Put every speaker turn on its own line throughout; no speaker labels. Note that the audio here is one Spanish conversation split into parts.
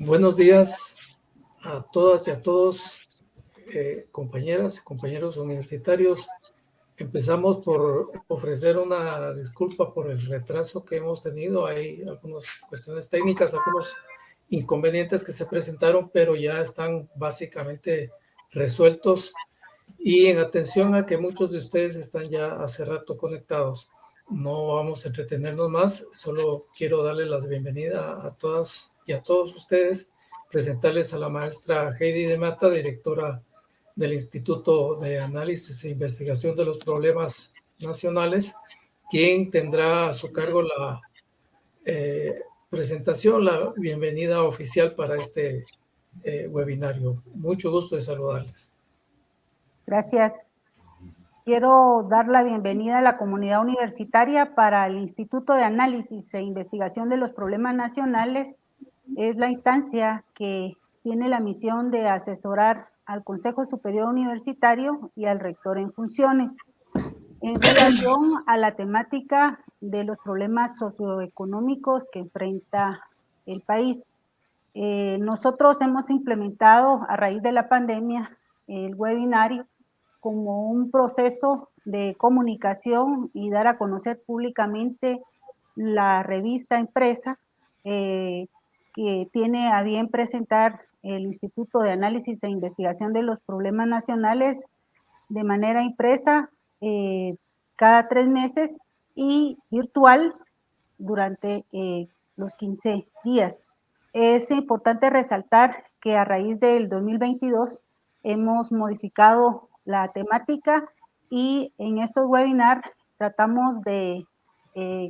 Buenos días a todas y a todos, compañeras y compañeros universitarios. Empezamos por ofrecer una disculpa por el retraso que hemos tenido. Hay algunas cuestiones técnicas, algunos inconvenientes que se presentaron, pero ya están básicamente resueltos. Y en atención a que muchos de ustedes están ya hace rato conectados, no vamos a entretenernos más, solo quiero darle la bienvenida a todas y a todos ustedes, presentarles a la maestra Heidi de Mata, directora del Instituto de Análisis e Investigación de los Problemas Nacionales, quien tendrá a su cargo la presentación, la bienvenida oficial para este webinario. Mucho gusto de saludarles.
Gracias. Quiero dar la bienvenida a la comunidad universitaria para el Instituto de Análisis e Investigación de los Problemas Nacionales. Es la instancia que tiene la misión de asesorar al Consejo Superior Universitario y al rector en funciones en relación a la temática de los problemas socioeconómicos que enfrenta el país. Nosotros hemos implementado a raíz de la pandemia el webinario como un proceso de comunicación y dar a conocer públicamente la revista impresa que tiene a bien presentar el Instituto de Análisis e Investigación de los Problemas Nacionales de manera impresa cada 3 meses y virtual durante los 15 días. Es importante resaltar que a raíz del 2022 hemos modificado la temática y en estos webinars tratamos de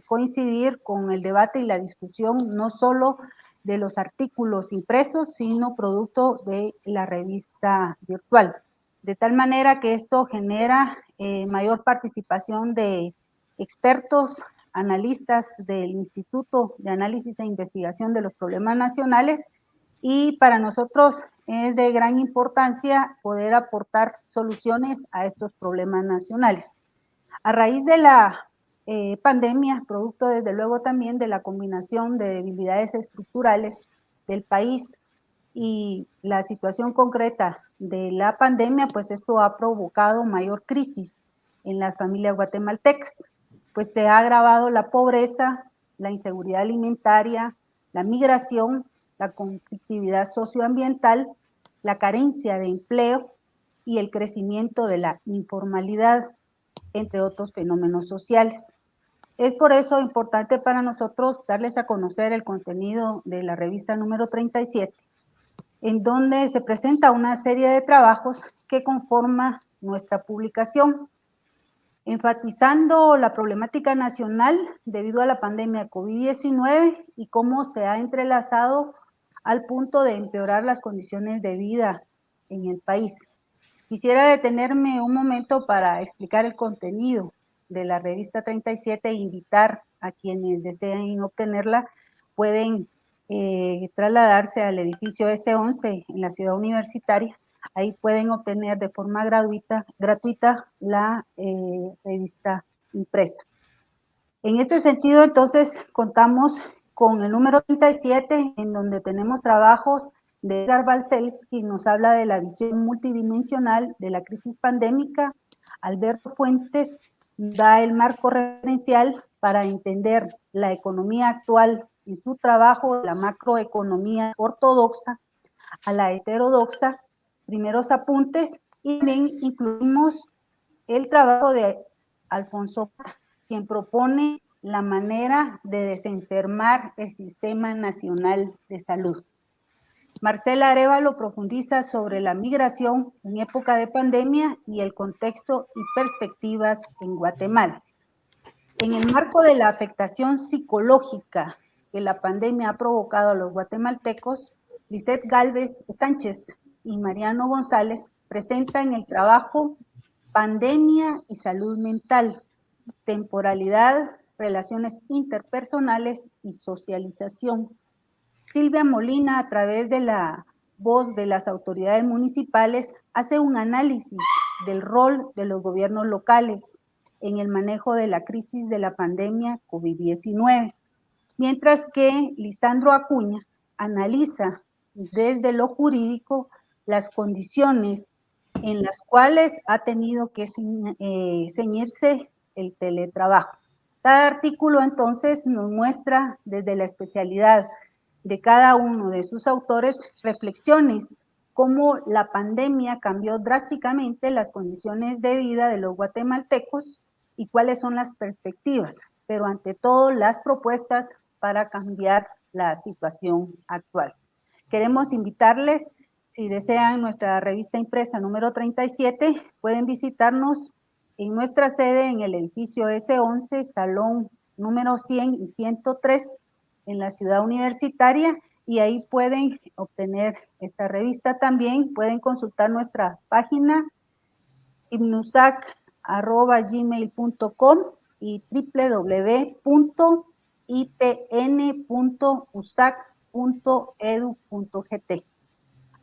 coincidir con el debate y la discusión no solo de los artículos impresos, sino producto de la revista virtual. De tal manera que esto genera mayor participación de expertos, analistas del Instituto de Análisis e Investigación de los Problemas Nacionales, y para nosotros es de gran importancia poder aportar soluciones a estos problemas nacionales. A raíz de la pandemia, producto desde luego también de la combinación de debilidades estructurales del país y la situación concreta de la pandemia, pues esto ha provocado mayor crisis en las familias guatemaltecas, pues se ha agravado la pobreza, la inseguridad alimentaria, la migración, la conflictividad socioambiental, la carencia de empleo y el crecimiento de la informalidad, entre otros fenómenos sociales. Es por eso importante para nosotros darles a conocer el contenido de la revista número 37, en donde se presenta una serie de trabajos que conforma nuestra publicación, enfatizando la problemática nacional debido a la pandemia COVID-19 y cómo se ha entrelazado al punto de empeorar las condiciones de vida en el país. Quisiera detenerme un momento para explicar el contenido de la revista 37 e invitar a quienes deseen obtenerla, pueden trasladarse al edificio S11 en la ciudad universitaria. Ahí pueden obtener de forma gratuita la revista impresa. En este sentido, entonces, contamos con el número 37, en donde tenemos trabajos de Edgar Balcells, quien nos habla de la visión multidimensional de la crisis pandémica. Alberto Fuentes da el marco referencial para entender la economía actual en su trabajo, la macroeconomía ortodoxa a la heterodoxa, primeros apuntes, y también incluimos el trabajo de Alfonso, quien propone la manera de desenfermar el Sistema Nacional de Salud. Marcela Arévalo profundiza sobre la migración en época de pandemia y el contexto y perspectivas en Guatemala. En el marco de la afectación psicológica que la pandemia ha provocado a los guatemaltecos, Lisette Galvez Sánchez y Mariano González presentan el trabajo Pandemia y Salud Mental, Temporalidad, Relaciones Interpersonales y Socialización. Silvia Molina, a través de la voz de las autoridades municipales, hace un análisis del rol de los gobiernos locales en el manejo de la crisis de la pandemia COVID-19, mientras que Lisandro Acuña analiza desde lo jurídico las condiciones en las cuales ha tenido que ceñirse el teletrabajo. Cada artículo entonces nos muestra desde la especialidad de cada uno de sus autores reflexiones cómo la pandemia cambió drásticamente las condiciones de vida de los guatemaltecos y cuáles son las perspectivas, pero ante todo las propuestas para cambiar la situación actual. Queremos invitarles, si desean nuestra revista impresa número 37, pueden visitarnos en nuestra sede en el edificio S11, salón número 100 y 103, en la ciudad universitaria, y ahí pueden obtener esta revista también. Pueden consultar nuestra página ipnusac@gmail.com y www.ipn.usac.edu.gt.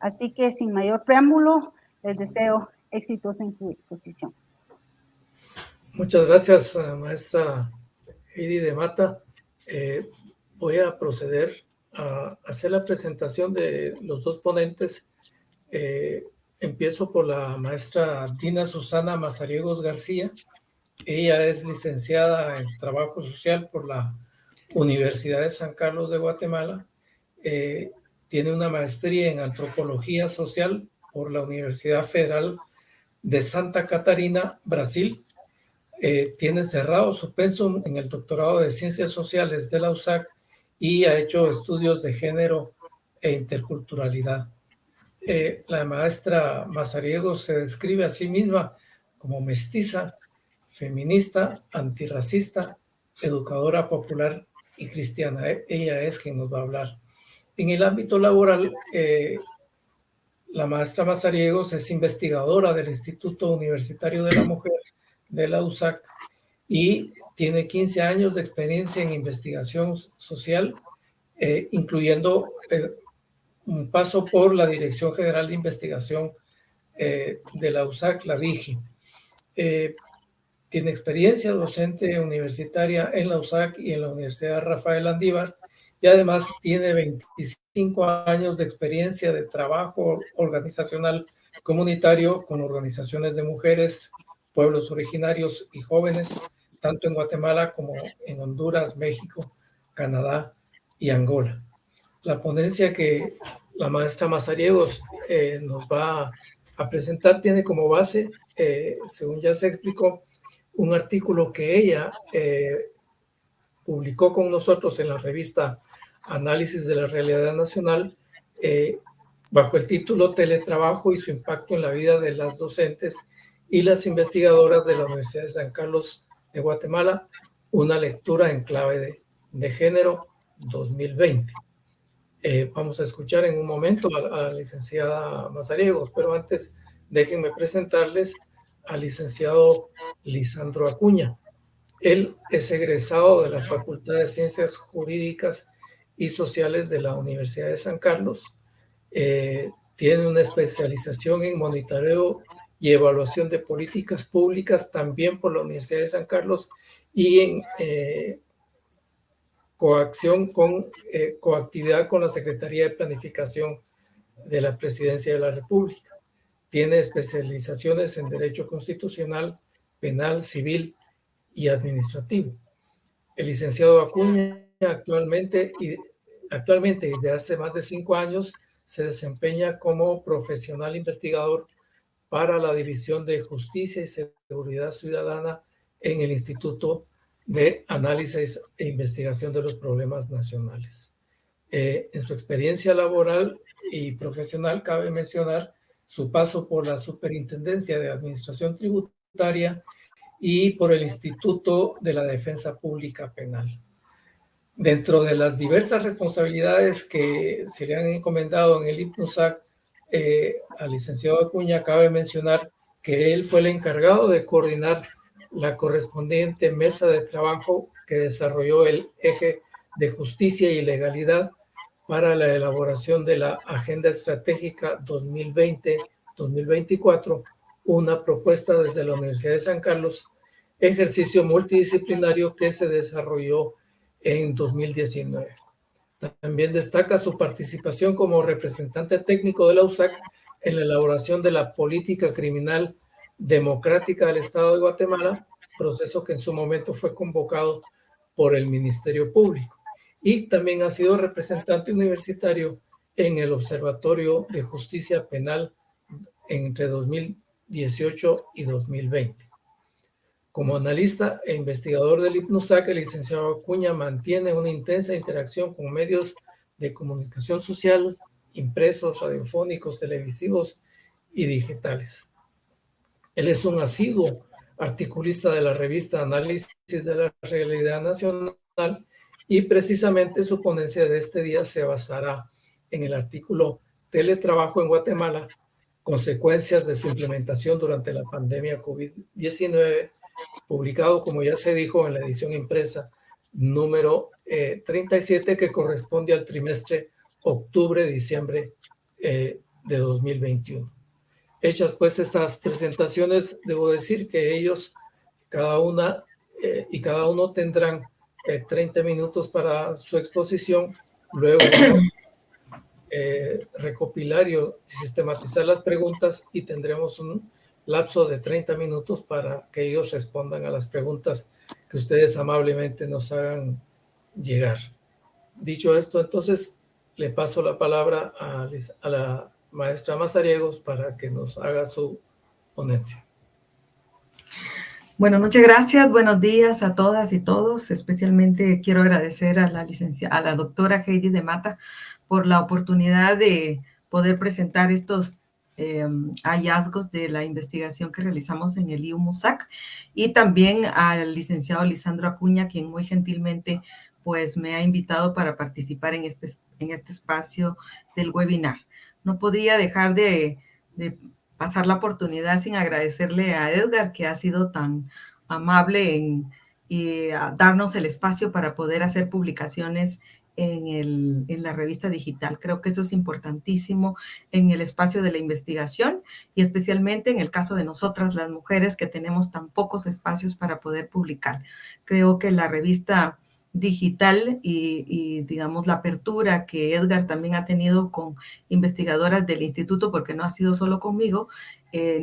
Así que sin mayor preámbulo, les deseo éxitos en su exposición.
Muchas gracias, maestra Heidi de Mata. Voy a proceder a hacer la presentación de los dos ponentes. Empiezo por la maestra Dina Susana Mazariegos García. Ella es licenciada en Trabajo Social por la Universidad de San Carlos de Guatemala. Tiene una maestría en Antropología Social por la Universidad Federal de Santa Catarina, Brasil. Tiene cerrado su pensum en el doctorado de Ciencias Sociales de la USAC y ha hecho estudios de género e interculturalidad. La maestra Mazariegos se describe a sí misma como mestiza, feminista, antirracista, educadora popular y cristiana. Ella es quien nos va a hablar. En el ámbito laboral, la maestra Mazariegos es investigadora del Instituto Universitario de la Mujer de la USAC y tiene 15 años de experiencia en investigación social, incluyendo un paso por la Dirección General de Investigación de la USAC, la DIGI. Tiene experiencia docente universitaria en la USAC y en la Universidad Rafael Landívar, y además tiene 25 años de experiencia de trabajo organizacional comunitario con organizaciones de mujeres, pueblos originarios y jóvenes, tanto en Guatemala como en Honduras, México, Canadá y Angola. La ponencia que la maestra Mazariegos nos va a presentar tiene como base, según ya se explicó, un artículo que ella publicó con nosotros en la revista Análisis de la Realidad Nacional, bajo el título Teletrabajo y su impacto en la vida de las docentes y las investigadoras de la Universidad de San Carlos de Guatemala, una lectura en clave de género 2020. Vamos a escuchar en un momento a la licenciada Mazariegos, pero antes déjenme presentarles al licenciado Lisandro Acuña. Él es egresado de la Facultad de Ciencias Jurídicas y Sociales de la Universidad de San Carlos. Tiene una especialización en monitoreo y evaluación de políticas públicas también por la Universidad de San Carlos y en coactividad con la Secretaría de Planificación de la Presidencia de la República. Tiene especializaciones en Derecho Constitucional, Penal, Civil y Administrativo. El licenciado Acuña actualmente desde hace más de 5 años se desempeña como profesional investigador para la División de Justicia y Seguridad Ciudadana en el Instituto de Análisis e Investigación de los Problemas Nacionales. En su experiencia laboral y profesional cabe mencionar su paso por la Superintendencia de Administración Tributaria y por el Instituto de la Defensa Pública Penal. Dentro de las diversas responsabilidades que se le han encomendado en el IPNUSAC al licenciado Acuña, cabe mencionar que él fue el encargado de coordinar la correspondiente mesa de trabajo que desarrolló el eje de justicia y legalidad para la elaboración de la Agenda Estratégica 2020-2024, una propuesta desde la Universidad de San Carlos, ejercicio multidisciplinario que se desarrolló en 2019. También destaca su participación como representante técnico de la USAC en la elaboración de la política criminal democrática del Estado de Guatemala, proceso que en su momento fue convocado por el Ministerio Público. Y también ha sido representante universitario en el Observatorio de Justicia Penal entre 2018 y 2020. Como analista e investigador del IPNUSAC, el licenciado Acuña mantiene una intensa interacción con medios de comunicación social, impresos, radiofónicos, televisivos y digitales. Él es un asiduo articulista de la revista Análisis de la Realidad Nacional y precisamente su ponencia de este día se basará en el artículo Teletrabajo en Guatemala, consecuencias de su implementación durante la pandemia COVID-19, publicado, como ya se dijo, en la edición impresa número 37, que corresponde al trimestre octubre-diciembre de 2021. Hechas pues estas presentaciones, debo decir que ellos, cada uno tendrán 30 minutos para su exposición, luego recopilar y sistematizar las preguntas y tendremos un lapso de 30 minutos para que ellos respondan a las preguntas que ustedes amablemente nos hagan llegar. Dicho esto, entonces le paso la palabra a la maestra Mazariegos para que nos haga su ponencia.
Bueno, muchas gracias. Buenos días a todas y todos. Especialmente quiero agradecer a la doctora Heidi de Mata por la oportunidad de poder presentar estos hallazgos de la investigación que realizamos en el IUMUSAC, y también al licenciado Lisandro Acuña, quien muy gentilmente pues me ha invitado para participar en este espacio del webinar. No podía dejar de pasar la oportunidad sin agradecerle a Edgar, que ha sido tan amable en darnos el espacio para poder hacer publicaciones en la revista digital. Creo que eso es importantísimo en el espacio de la investigación y especialmente en el caso de nosotras, las mujeres, que tenemos tan pocos espacios para poder publicar. Creo que la revista digital y digamos la apertura que Edgar también ha tenido con investigadoras del instituto, porque no ha sido solo conmigo,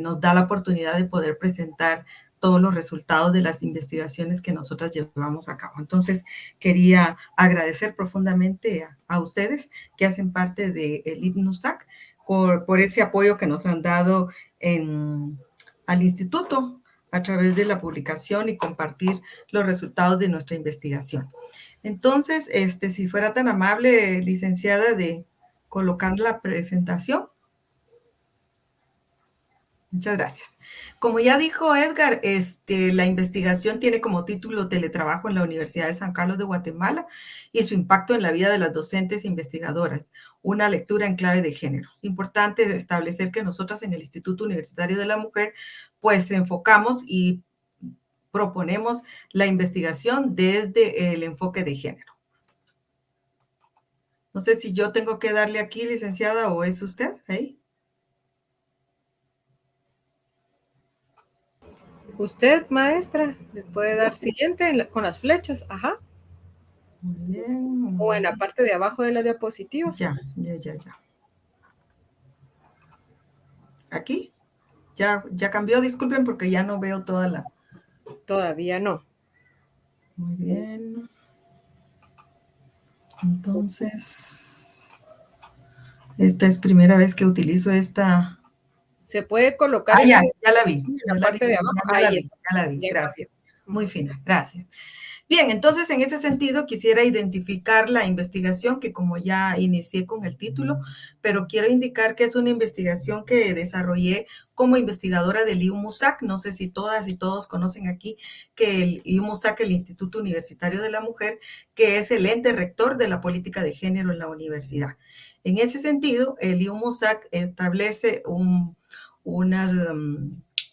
nos da la oportunidad de poder presentar todos los resultados de las investigaciones que nosotras llevamos a cabo. Entonces, quería agradecer profundamente a ustedes que hacen parte del IPNUSAC por ese apoyo que nos han dado al instituto a través de la publicación y compartir los resultados de nuestra investigación. Entonces, si fuera tan amable, licenciada, de colocar la presentación. Muchas gracias. Como ya dijo Edgar, la investigación tiene como título Teletrabajo en la Universidad de San Carlos de Guatemala y su impacto en la vida de las docentes e investigadoras, una lectura en clave de género. Es importante establecer que nosotras en el Instituto Universitario de la Mujer, pues enfocamos y proponemos la investigación desde el enfoque de género. No sé si yo tengo que darle aquí, licenciada, o es usted ahí.
Usted, maestra, le puede dar siguiente con las flechas. Ajá.
Muy bien.
O en la parte de abajo de la diapositiva.
Ya. ¿Aquí? Ya cambió, disculpen porque ya no veo toda la...
Todavía no.
Muy bien. Entonces, esta es primera vez que utilizo esta...
Se puede colocar...
ya la vi.
En la parte de abajo.
Ya la vi, gracias. Muy fina, gracias. Bien, entonces en ese sentido quisiera identificar la investigación que, como ya inicié con el título, pero quiero indicar que es una investigación que desarrollé como investigadora del IUMUSAC. No sé si todas y todos conocen aquí que el IUMUSAC, el Instituto Universitario de la Mujer, que es el ente rector de la política de género en la universidad. En ese sentido, el IUMUSAC establece unas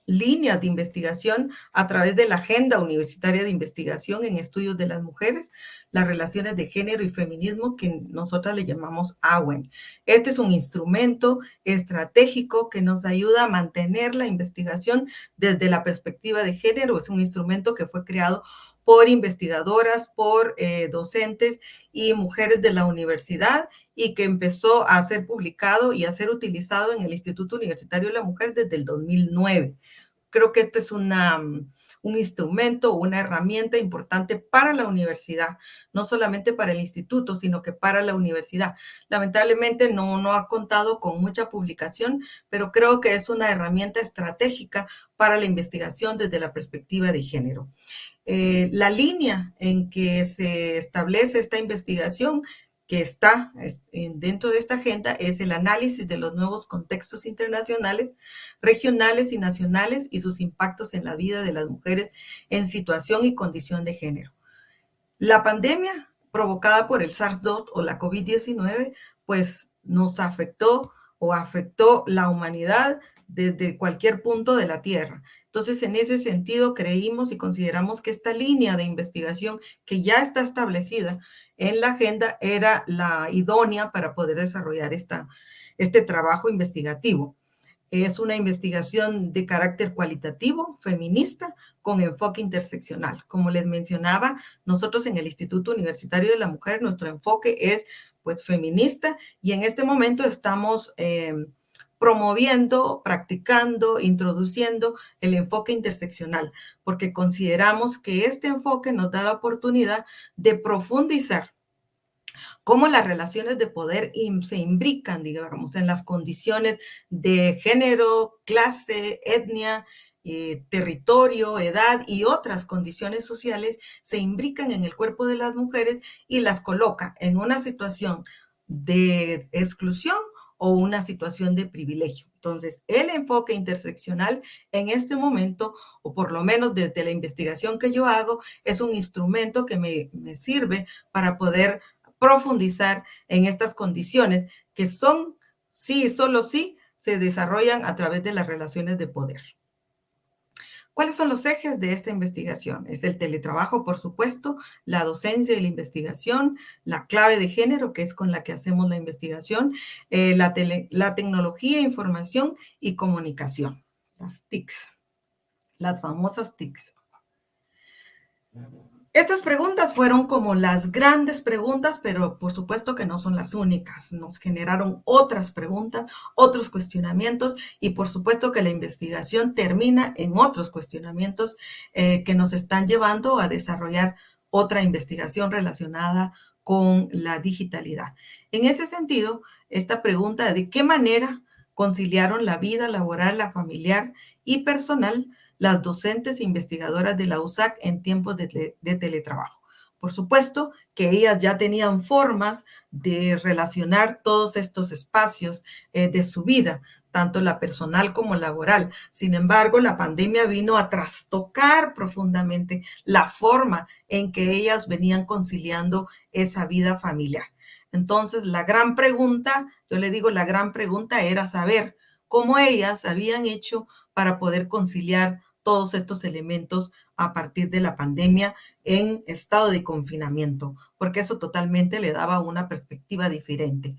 líneas de investigación a través de la Agenda Universitaria de Investigación en Estudios de las Mujeres, las Relaciones de Género y Feminismo, que nosotras le llamamos AWEN. Este es un instrumento estratégico que nos ayuda a mantener la investigación desde la perspectiva de género. Es un instrumento que fue creado por investigadoras, por docentes y mujeres de la universidad, y que empezó a ser publicado y a ser utilizado en el Instituto Universitario de la Mujer desde el 2009. Creo que este es un instrumento, una herramienta importante para la universidad, no solamente para el instituto, sino que para la universidad. Lamentablemente no ha contado con mucha publicación, pero creo que es una herramienta estratégica para la investigación desde la perspectiva de género. La línea en que se establece esta investigación que está dentro de esta agenda es el análisis de los nuevos contextos internacionales, regionales y nacionales y sus impactos en la vida de las mujeres en situación y condición de género. La pandemia provocada por el SARS-2 o la COVID-19, pues nos afectó o afectó la humanidad desde cualquier punto de la Tierra. Entonces, en ese sentido, creímos y consideramos que esta línea de investigación que ya está establecida en la agenda era la idónea para poder desarrollar este trabajo investigativo. Es una investigación de carácter cualitativo, feminista, con enfoque interseccional. Como les mencionaba, nosotros en el Instituto Universitario de la Mujer, nuestro enfoque es pues feminista, y en este momento estamos promoviendo, practicando, introduciendo el enfoque interseccional, porque consideramos que este enfoque nos da la oportunidad de profundizar cómo las relaciones de poder se imbrican, digamos, en las condiciones de género, clase, etnia, territorio, edad y otras condiciones sociales se imbrican en el cuerpo de las mujeres y las coloca en una situación de exclusión o una situación de privilegio. Entonces, el enfoque interseccional en este momento, o por lo menos desde la investigación que yo hago, es un instrumento que me sirve para poder profundizar en estas condiciones que son, sí, solo sí, se desarrollan a través de las relaciones de poder. ¿Cuáles son los ejes de esta investigación? Es el teletrabajo, por supuesto, la docencia y la investigación, la clave de género, que es con la que hacemos la investigación, la tecnología, información y comunicación, las TICs, las famosas TICs. Estas preguntas fueron como las grandes preguntas, pero por supuesto que no son las únicas. Nos generaron otras preguntas, otros cuestionamientos, y por supuesto que la investigación termina en otros cuestionamientos que nos están llevando a desarrollar otra investigación relacionada con la digitalidad. En ese sentido, esta pregunta de qué manera conciliaron la vida laboral, la familiar y personal las docentes e investigadoras de la USAC en tiempos de teletrabajo. Por supuesto que ellas ya tenían formas de relacionar todos estos espacios de su vida, tanto la personal como laboral. Sin embargo, la pandemia vino a trastocar profundamente la forma en que ellas venían conciliando esa vida familiar. Entonces, la gran pregunta, yo le digo, la gran pregunta era saber cómo ellas habían hecho para poder conciliar todos estos elementos a partir de la pandemia en estado de confinamiento, porque eso totalmente le daba una perspectiva diferente.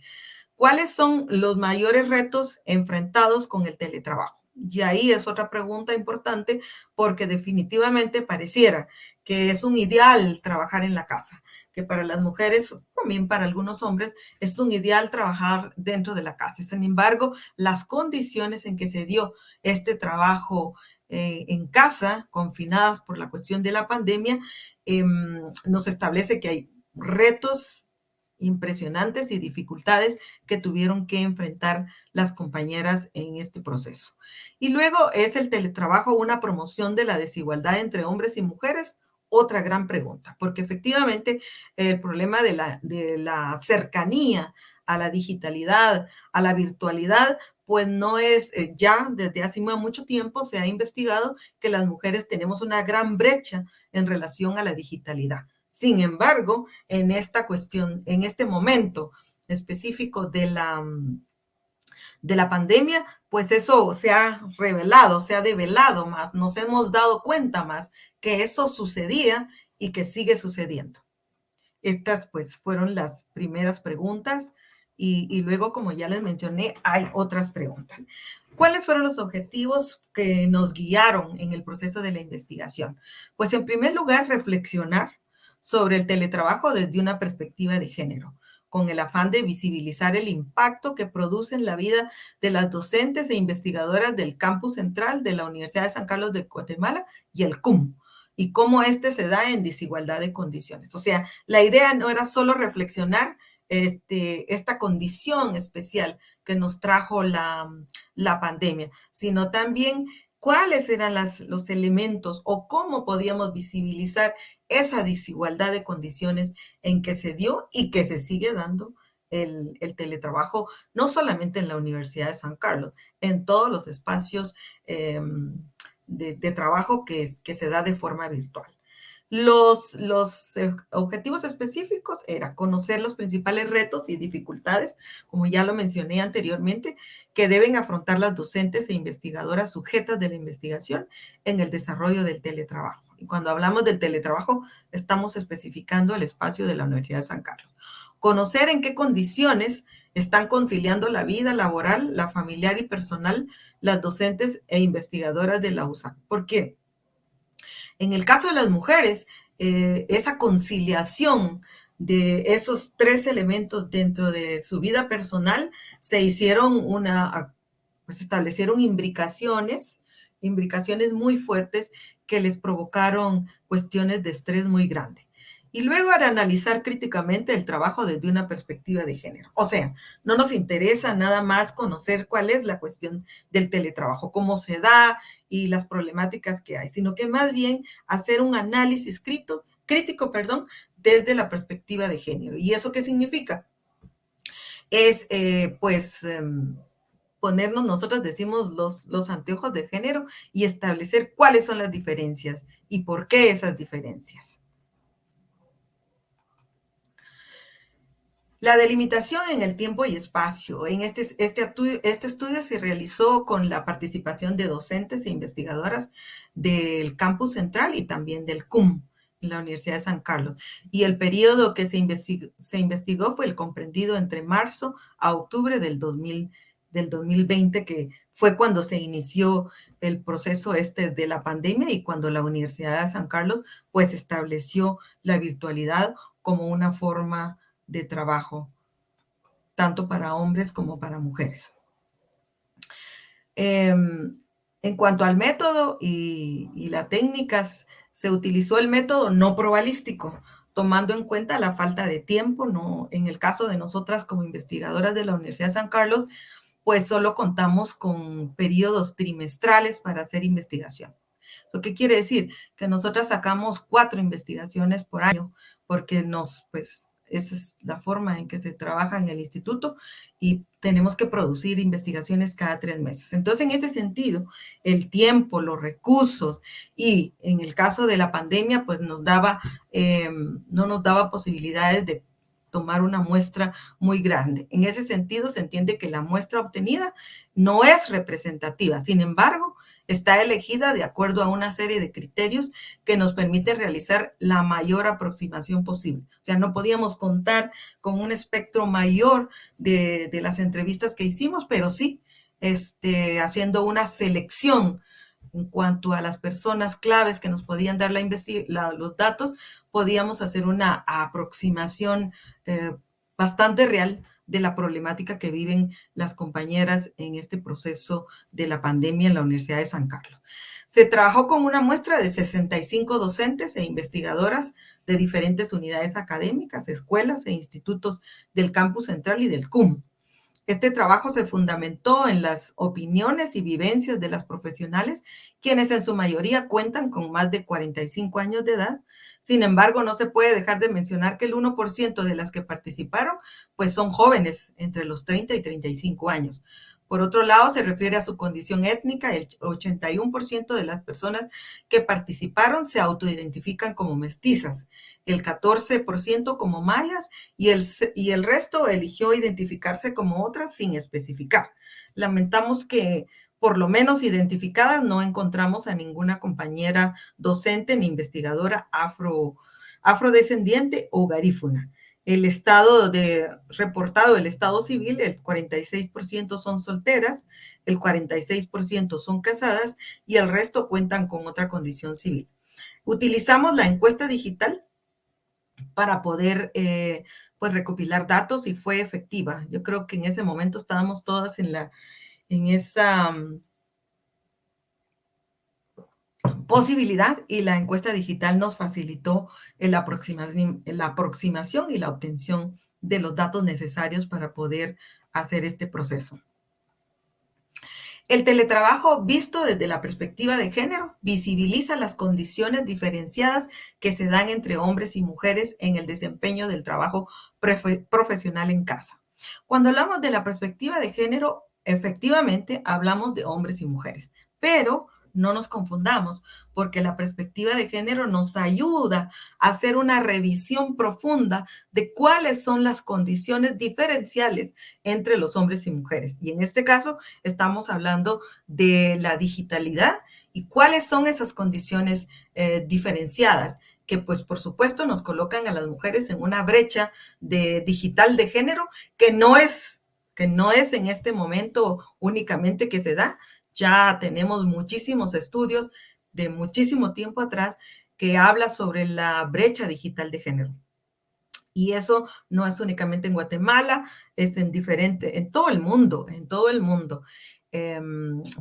¿Cuáles son los mayores retos enfrentados con el teletrabajo? Y ahí es otra pregunta importante, porque definitivamente pareciera que es un ideal trabajar en la casa, que para las mujeres, también para algunos hombres, es un ideal trabajar dentro de la casa. Sin embargo, las condiciones en que se dio este trabajo en casa, confinadas por la cuestión de la pandemia, nos establece que hay retos impresionantes y dificultades que tuvieron que enfrentar las compañeras en este proceso. Y luego, ¿es el teletrabajo una promoción de la desigualdad entre hombres y mujeres? Otra gran pregunta, porque efectivamente el problema de la cercanía a la digitalidad, a la virtualidad, pues no es ya desde hace mucho tiempo se ha investigado que las mujeres tenemos una gran brecha en relación a la digitalidad. Sin embargo, en esta cuestión, en este momento específico de la pandemia, pues eso se ha revelado, se ha develado más, nos hemos dado cuenta más que eso sucedía y que sigue sucediendo. Estas pues fueron las primeras preguntas y luego, como ya les mencioné, hay otras preguntas. ¿Cuáles fueron los objetivos que nos guiaron en el proceso de la investigación? Pues en primer lugar, reflexionar sobre el teletrabajo desde una perspectiva de género, con el afán de visibilizar el impacto que produce en la vida de las docentes e investigadoras del campus central de la Universidad de San Carlos de Guatemala y el CUM, y cómo este se da en desigualdad de condiciones. O sea, la idea no era solo reflexionar esta condición especial que nos trajo la pandemia, sino también cuáles eran los elementos o cómo podíamos visibilizar esa desigualdad de condiciones en que se dio y que se sigue dando el teletrabajo, no solamente en la Universidad de San Carlos, en todos los espacios de trabajo que se da de forma virtual. Los objetivos específicos era conocer los principales retos y dificultades, como ya lo mencioné anteriormente, que deben afrontar las docentes e investigadoras sujetas de la investigación en el desarrollo del teletrabajo. Y cuando hablamos del teletrabajo, estamos especificando el espacio de la Universidad de San Carlos. Conocer en qué condiciones están conciliando la vida laboral, la familiar y personal las docentes e investigadoras de la USAC. ¿Por qué? En el caso de las mujeres, esa conciliación de esos tres elementos dentro de su vida personal se hicieron pues establecieron imbricaciones muy fuertes que les provocaron cuestiones de estrés muy grandes. Y luego al analizar críticamente el trabajo desde una perspectiva de género. O sea, no nos interesa nada más conocer cuál es la cuestión del teletrabajo, cómo se da y las problemáticas que hay, sino que más bien hacer un análisis crítico, desde la perspectiva de género. ¿Y eso qué significa? Es, ponernos, nosotros decimos los anteojos de género y establecer cuáles son las diferencias y por qué esas diferencias. La delimitación en el tiempo y espacio. En este estudio se realizó con la participación de docentes e investigadoras del campus central y también del CUM, en la Universidad de San Carlos. Y el periodo que se investigó fue el comprendido entre marzo a octubre del 2020, que fue cuando se inició el proceso de la pandemia y cuando la Universidad de San Carlos pues estableció la virtualidad como una forma de trabajo, tanto para hombres como para mujeres. En cuanto al método y las técnicas, se utilizó el método no probabilístico, tomando en cuenta la falta de tiempo, ¿no? En el caso de nosotras como investigadoras de la Universidad de San Carlos, pues solo contamos con periodos trimestrales para hacer investigación. ¿Lo que quiere decir? Que nosotras sacamos 4 investigaciones por año, porque esa es la forma en que se trabaja en el instituto y tenemos que producir investigaciones cada 3 meses. Entonces, en ese sentido, el tiempo, los recursos y en el caso de la pandemia, pues no nos daba posibilidades de tomar una muestra muy grande. En ese sentido, se entiende que la muestra obtenida no es representativa. Sin embargo, está elegida de acuerdo a una serie de criterios que nos permiten realizar la mayor aproximación posible. O sea, no podíamos contar con un espectro mayor de las entrevistas que hicimos, pero sí haciendo una selección en cuanto a las personas claves que nos podían dar los datos, podíamos hacer una aproximación bastante real de la problemática que viven las compañeras en este proceso de la pandemia en la Universidad de San Carlos. Se trabajó con una muestra de 65 docentes e investigadoras de diferentes unidades académicas, escuelas e institutos del campus central y del CUM. Este trabajo se fundamentó en las opiniones y vivencias de las profesionales, quienes en su mayoría cuentan con más de 45 años de edad. Sin embargo, no se puede dejar de mencionar que el 1% de las que participaron, pues son jóvenes entre los 30 y 35 años. Por otro lado, se refiere a su condición étnica. El 81% de las personas que participaron se autoidentifican como mestizas, el 14% como mayas y el resto eligió identificarse como otras sin especificar. Lamentamos que por lo menos identificadas no encontramos a ninguna compañera docente ni investigadora afrodescendiente o garífuna. el estado reportado, el estado civil, el 46% son solteras, el 46% son casadas y el resto cuentan con otra condición civil. Utilizamos la encuesta digital para poder pues recopilar datos y fue efectiva. Yo creo que en ese momento estábamos todas en esa posibilidad y la encuesta digital nos facilitó la aproximación y la obtención de los datos necesarios para poder hacer este proceso. El teletrabajo visto desde la perspectiva de género visibiliza las condiciones diferenciadas que se dan entre hombres y mujeres en el desempeño del trabajo profesional en casa. Cuando hablamos de la perspectiva de género, efectivamente hablamos de hombres y mujeres, pero no nos confundamos, porque la perspectiva de género nos ayuda a hacer una revisión profunda de cuáles son las condiciones diferenciales entre los hombres y mujeres. Y en este caso estamos hablando de la digitalidad y cuáles son esas condiciones diferenciadas que pues por supuesto nos colocan a las mujeres en una brecha digital de género que no es en este momento únicamente que se da. Ya tenemos muchísimos estudios de muchísimo tiempo atrás que habla sobre la brecha digital de género. Y eso no es únicamente en Guatemala, es en todo el mundo, en todo el mundo.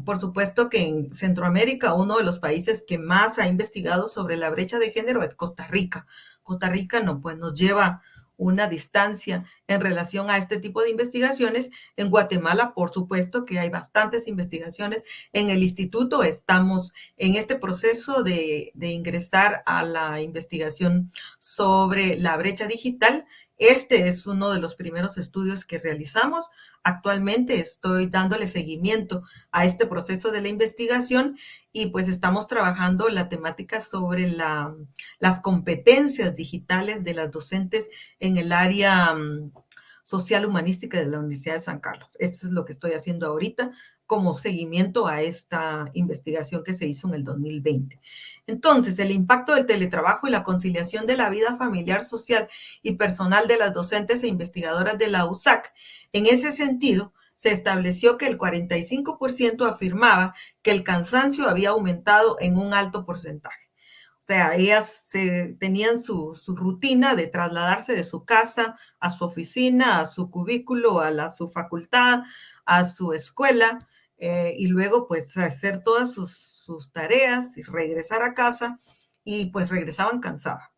Por supuesto que en Centroamérica, uno de los países que más ha investigado sobre la brecha de género es Costa Rica. Costa Rica nos lleva una distancia en relación a este tipo de investigaciones. En Guatemala, por supuesto que hay bastantes investigaciones. En el instituto estamos en este proceso de ingresar a la investigación sobre la brecha digital. Este es uno de los primeros estudios que realizamos. Actualmente estoy dándole seguimiento a este proceso de la investigación y pues estamos trabajando la temática sobre las competencias digitales de las docentes en el área social humanística de la Universidad de San Carlos. Eso es lo que estoy haciendo ahorita como seguimiento a esta investigación que se hizo en el 2020. Entonces, el impacto del teletrabajo y la conciliación de la vida familiar, social y personal de las docentes e investigadoras de la USAC. En ese sentido, se estableció que el 45% afirmaba que el cansancio había aumentado en un alto porcentaje. O sea, ellas tenían su rutina de trasladarse de su casa a su oficina, a su cubículo, su facultad, a su escuela, y luego pues hacer todas sus tareas y regresar a casa y pues regresaban cansadas.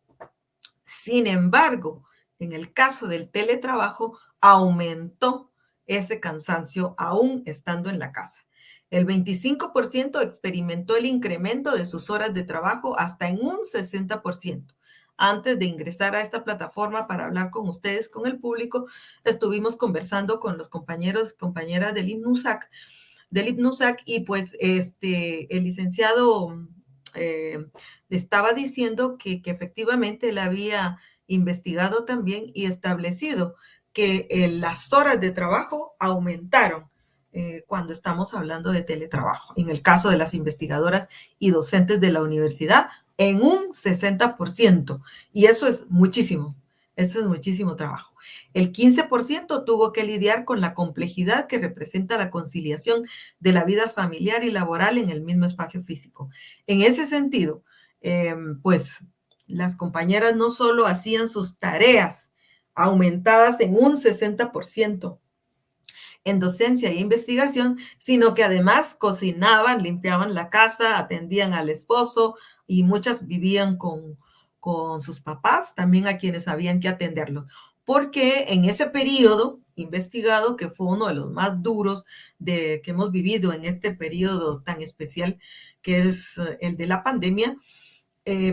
Sin embargo, en el caso del teletrabajo, aumentó ese cansancio aún estando en la casa. El 25% experimentó el incremento de sus horas de trabajo hasta en un 60%. Antes de ingresar a esta plataforma para hablar con ustedes, con el público, estuvimos conversando con los compañeros y compañeras del IPNUSAC, y pues el licenciado le estaba diciendo que efectivamente él había investigado también y establecido que las horas de trabajo aumentaron cuando estamos hablando de teletrabajo. En el caso de las investigadoras y docentes de la universidad, en un 60%. Y eso es muchísimo. Eso es muchísimo trabajo. El 15% tuvo que lidiar con la complejidad que representa la conciliación de la vida familiar y laboral en el mismo espacio físico. En ese sentido, pues las compañeras no solo hacían sus tareas aumentadas en un 60% en docencia e investigación, sino que además cocinaban, limpiaban la casa, atendían al esposo y muchas vivían con sus papás, también a quienes habían que atenderlos. Porque en ese periodo investigado, que fue uno de los más duros que hemos vivido en este periodo tan especial que es el de la pandemia,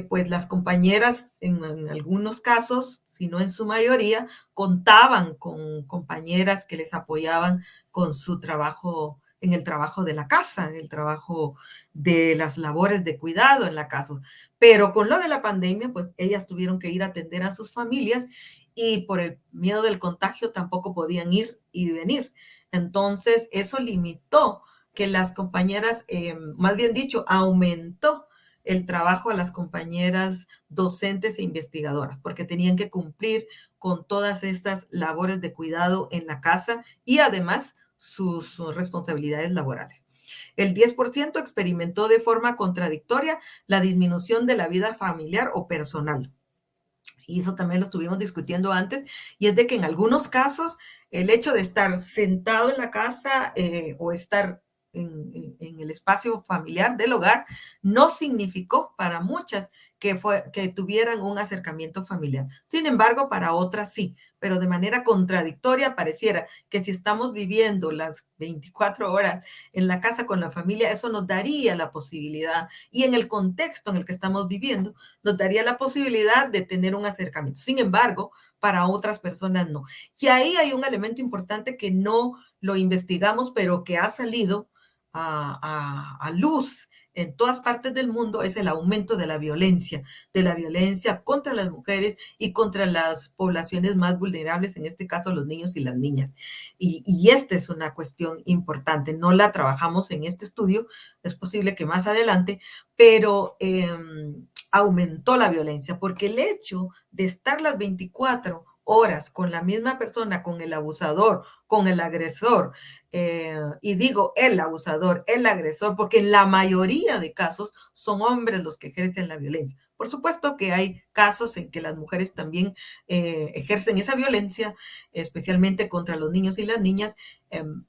pues las compañeras en algunos casos, si no en su mayoría, contaban con compañeras que les apoyaban con su trabajo, en el trabajo de la casa, en el trabajo de las labores de cuidado en la casa. Pero con lo de la pandemia, pues ellas tuvieron que ir a atender a sus familias y por el miedo del contagio tampoco podían ir y venir. Entonces, eso limitó que las compañeras, más bien dicho, aumentó el trabajo a las compañeras docentes e investigadoras, porque tenían que cumplir con todas estas labores de cuidado en la casa y además sus responsabilidades laborales. El 10% experimentó de forma contradictoria la disminución de la vida familiar o personal. Y eso también lo estuvimos discutiendo antes, y es de que en algunos casos el hecho de estar sentado en la casa o estar en el espacio familiar del hogar no significó para muchas que tuvieran un acercamiento familiar. Sin embargo, para otras sí, pero de manera contradictoria pareciera que si estamos viviendo las 24 horas en la casa con la familia, eso nos daría la posibilidad, y en el contexto en el que estamos viviendo, nos daría la posibilidad de tener un acercamiento. Sin embargo, para otras personas no. Y ahí hay un elemento importante que no lo investigamos, pero que ha salido a luz en todas partes del mundo, es el aumento de la violencia contra las mujeres y contra las poblaciones más vulnerables, en este caso los niños y las niñas. Y esta es una cuestión importante. No la trabajamos en este estudio, es posible que más adelante, pero aumentó la violencia, porque el hecho de estar las 24 horas con la misma persona, con el abusador, con el agresor, y digo el abusador, el agresor, porque en la mayoría de casos son hombres los que ejercen la violencia. Por supuesto que hay casos en que las mujeres también ejercen esa violencia, especialmente contra los niños y las niñas,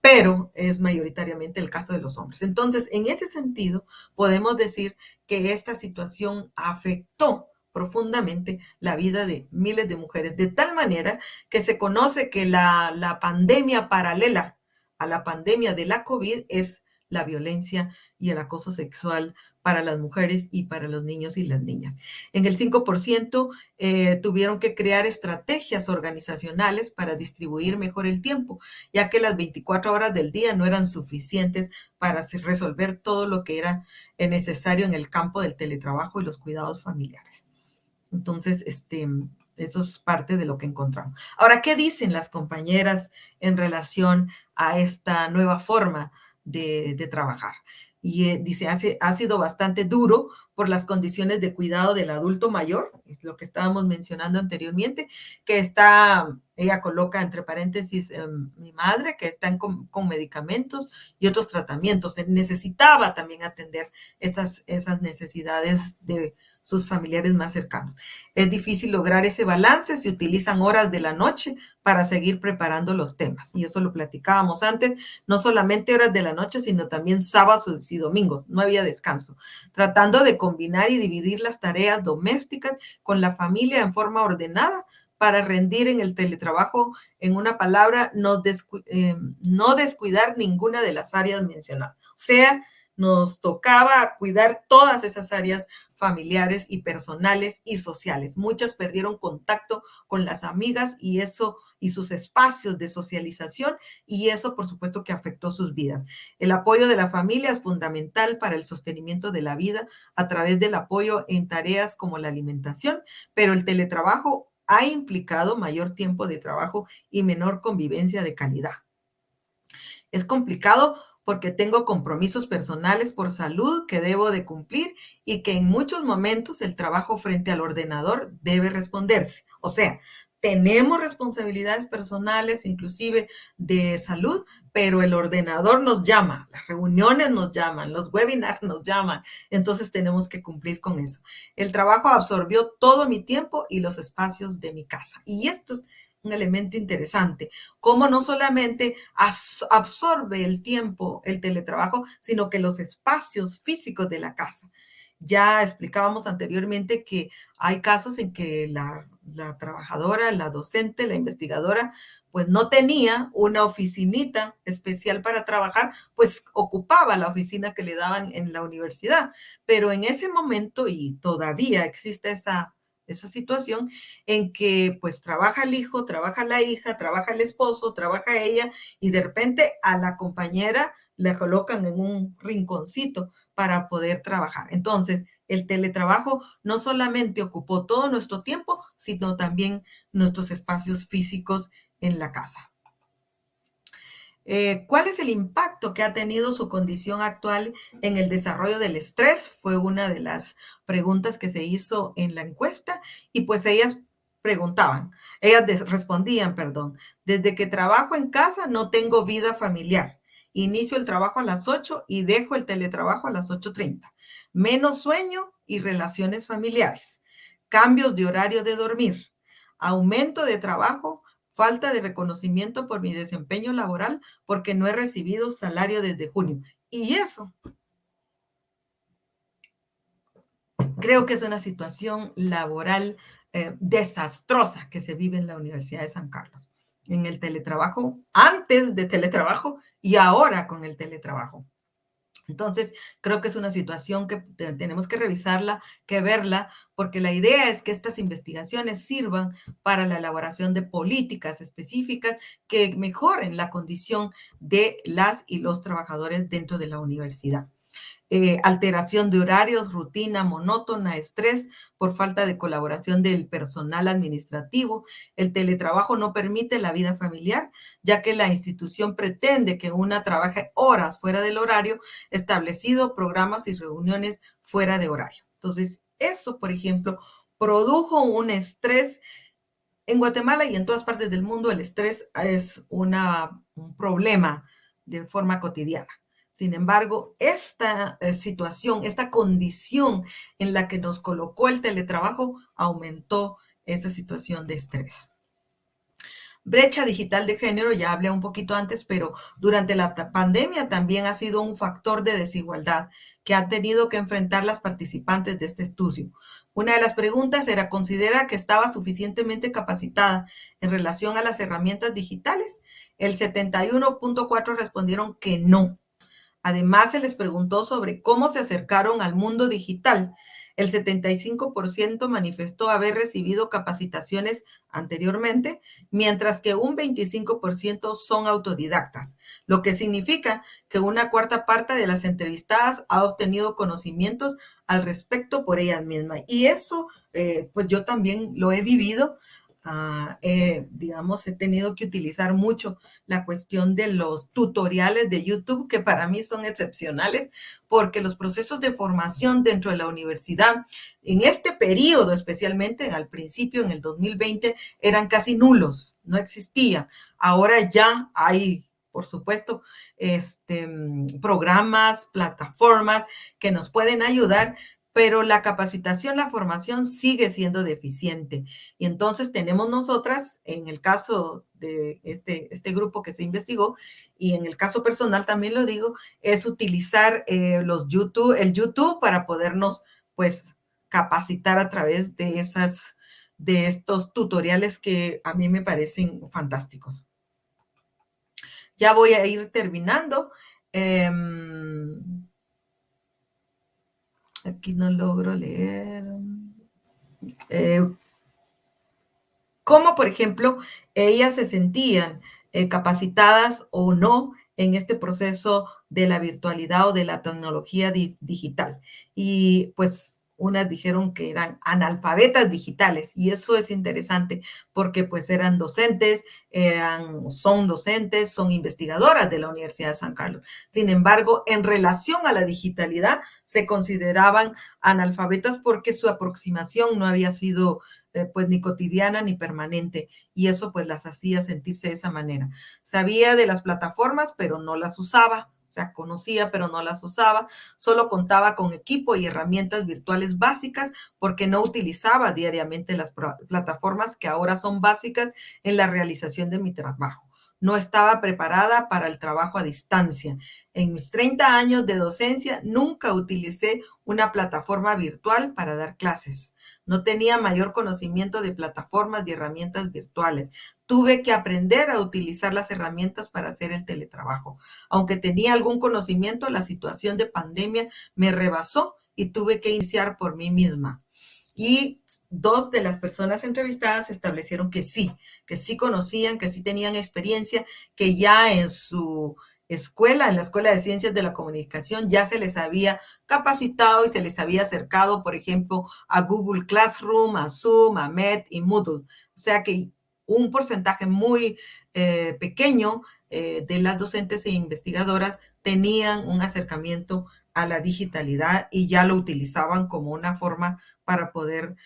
pero es mayoritariamente el caso de los hombres. Entonces, en ese sentido, podemos decir que esta situación afectó profundamente la vida de miles de mujeres, de tal manera que se conoce que la pandemia paralela a la pandemia de la COVID es la violencia y el acoso sexual para las mujeres y para los niños y las niñas. En el 5% tuvieron que crear estrategias organizacionales para distribuir mejor el tiempo, ya que las 24 horas del día no eran suficientes para resolver todo lo que era necesario en el campo del teletrabajo y los cuidados familiares. Entonces, eso es parte de lo que encontramos. Ahora, ¿qué dicen las compañeras en relación a esta nueva forma de trabajar? Y dice, ha sido bastante duro por las condiciones de cuidado del adulto mayor, es lo que estábamos mencionando anteriormente, que ella coloca entre paréntesis, mi madre, que está con medicamentos y otros tratamientos. Necesitaba también atender esas necesidades de sus familiares más cercanos. Es difícil lograr ese balance si utilizan horas de la noche para seguir preparando los temas. Y eso lo platicábamos antes, no solamente horas de la noche, sino también sábados y domingos. No había descanso. Tratando de combinar y dividir las tareas domésticas con la familia en forma ordenada para rendir en el teletrabajo, en una palabra, no descuidar ninguna de las áreas mencionadas. O sea, nos tocaba cuidar todas esas áreas familiares y personales y sociales. Muchas perdieron contacto con las amigas y eso y sus espacios de socialización, y eso por supuesto que afectó sus vidas. El apoyo de la familia es fundamental para el sostenimiento de la vida a través del apoyo en tareas como la alimentación, pero el teletrabajo ha implicado mayor tiempo de trabajo y menor convivencia de calidad. Es complicado porque tengo compromisos personales por salud que debo de cumplir y que en muchos momentos el trabajo frente al ordenador debe responderse. O sea, tenemos responsabilidades personales, inclusive de salud, pero el ordenador nos llama, las reuniones nos llaman, los webinars nos llaman, entonces tenemos que cumplir con eso. El trabajo absorbió todo mi tiempo y los espacios de mi casa. Y esto es un elemento interesante, cómo no solamente absorbe el tiempo el teletrabajo, sino que los espacios físicos de la casa. Ya explicábamos anteriormente que hay casos en que la trabajadora, la docente, la investigadora, pues no tenía una oficinita especial para trabajar, pues ocupaba la oficina que le daban en la universidad. Pero en ese momento, y todavía existe esa situación en que pues trabaja el hijo, trabaja la hija, trabaja el esposo, trabaja ella, y de repente a la compañera la colocan en un rinconcito para poder trabajar. Entonces, el teletrabajo no solamente ocupó todo nuestro tiempo, sino también nuestros espacios físicos en la casa. ¿Cuál es el impacto que ha tenido su condición actual en el desarrollo del estrés? Fue una de las preguntas que se hizo en la encuesta y pues ellas respondían, perdón, desde que trabajo en casa no tengo vida familiar. Inicio el trabajo a las 8 y dejo el teletrabajo a las 8:30. Menos sueño y relaciones familiares. Cambios de horario de dormir. Aumento de trabajo. Falta de reconocimiento por mi desempeño laboral porque no he recibido salario desde junio. Y eso creo que es una situación laboral desastrosa que se vive en la Universidad de San Carlos. En el teletrabajo, antes de teletrabajo y ahora con el teletrabajo. Entonces, creo que es una situación que tenemos que revisarla, que verla, porque la idea es que estas investigaciones sirvan para la elaboración de políticas específicas que mejoren la condición de las y los trabajadores dentro de la universidad. Alteración de horarios, rutina monótona, estrés por falta de colaboración del personal administrativo. El teletrabajo no permite la vida familiar, ya que la institución pretende que una trabaje horas fuera del horario establecido, programas y reuniones fuera de horario. Entonces, eso, por ejemplo, produjo un estrés. En Guatemala y en todas partes del mundo, el estrés es un problema de forma cotidiana. Sin embargo, esta situación, esta condición en la que nos colocó el teletrabajo aumentó esa situación de estrés. Brecha digital de género, ya hablé un poquito antes, pero durante la pandemia también ha sido un factor de desigualdad que han tenido que enfrentar las participantes de este estudio. Una de las preguntas era, ¿considera que estaba suficientemente capacitada en relación a las herramientas digitales? El 71.4% respondieron que no. Además, se les preguntó sobre cómo se acercaron al mundo digital. El 75% manifestó haber recibido capacitaciones anteriormente, mientras que un 25% son autodidactas, lo que significa que una cuarta parte de las entrevistadas ha obtenido conocimientos al respecto por ellas mismas. Y eso, pues yo también lo he vivido. Digamos, he tenido que utilizar mucho la cuestión de los tutoriales de YouTube, que para mí son excepcionales, porque los procesos de formación dentro de la universidad, en este periodo especialmente, al principio, en el 2020, eran casi nulos, no existían. Ahora ya hay, por supuesto, programas, plataformas que nos pueden ayudar, pero la capacitación, la formación sigue siendo deficiente. Y entonces tenemos nosotras, en el caso de este grupo que se investigó, y en el caso personal también lo digo, es utilizar el YouTube para podernos, pues, capacitar a través de estos tutoriales que a mí me parecen fantásticos. Ya voy a ir terminando. Aquí no logro leer. Cómo, por ejemplo, ellas se sentían capacitadas o no en este proceso de la virtualidad o de la tecnología digital. Y pues unas dijeron que eran analfabetas digitales y eso es interesante porque pues eran docentes, son docentes, son investigadoras de la Universidad de San Carlos. Sin embargo, en relación a la digitalidad, se consideraban analfabetas porque su aproximación no había sido pues ni cotidiana ni permanente, y eso pues las hacía sentirse de esa manera. Sabía de las plataformas, pero no las usaba, o sea, conocía, pero no las usaba, solo contaba con equipo y herramientas virtuales básicas porque no utilizaba diariamente las plataformas que ahora son básicas en la realización de mi trabajo. No estaba preparada para el trabajo a distancia. En mis 30 años de docencia, nunca utilicé una plataforma virtual para dar clases. No tenía mayor conocimiento de plataformas y herramientas virtuales. Tuve que aprender a utilizar las herramientas para hacer el teletrabajo. Aunque tenía algún conocimiento, la situación de pandemia me rebasó y tuve que iniciar por mí misma. Y 2 de las personas entrevistadas establecieron que sí conocían, que sí tenían experiencia, que ya en su escuela, en la Escuela de Ciencias de la Comunicación, ya se les había capacitado y se les había acercado, por ejemplo, a Google Classroom, a Zoom, a Meet y Moodle. O sea que un porcentaje muy pequeño de las docentes e investigadoras tenían un acercamiento a la digitalidad y ya lo utilizaban como una forma para poder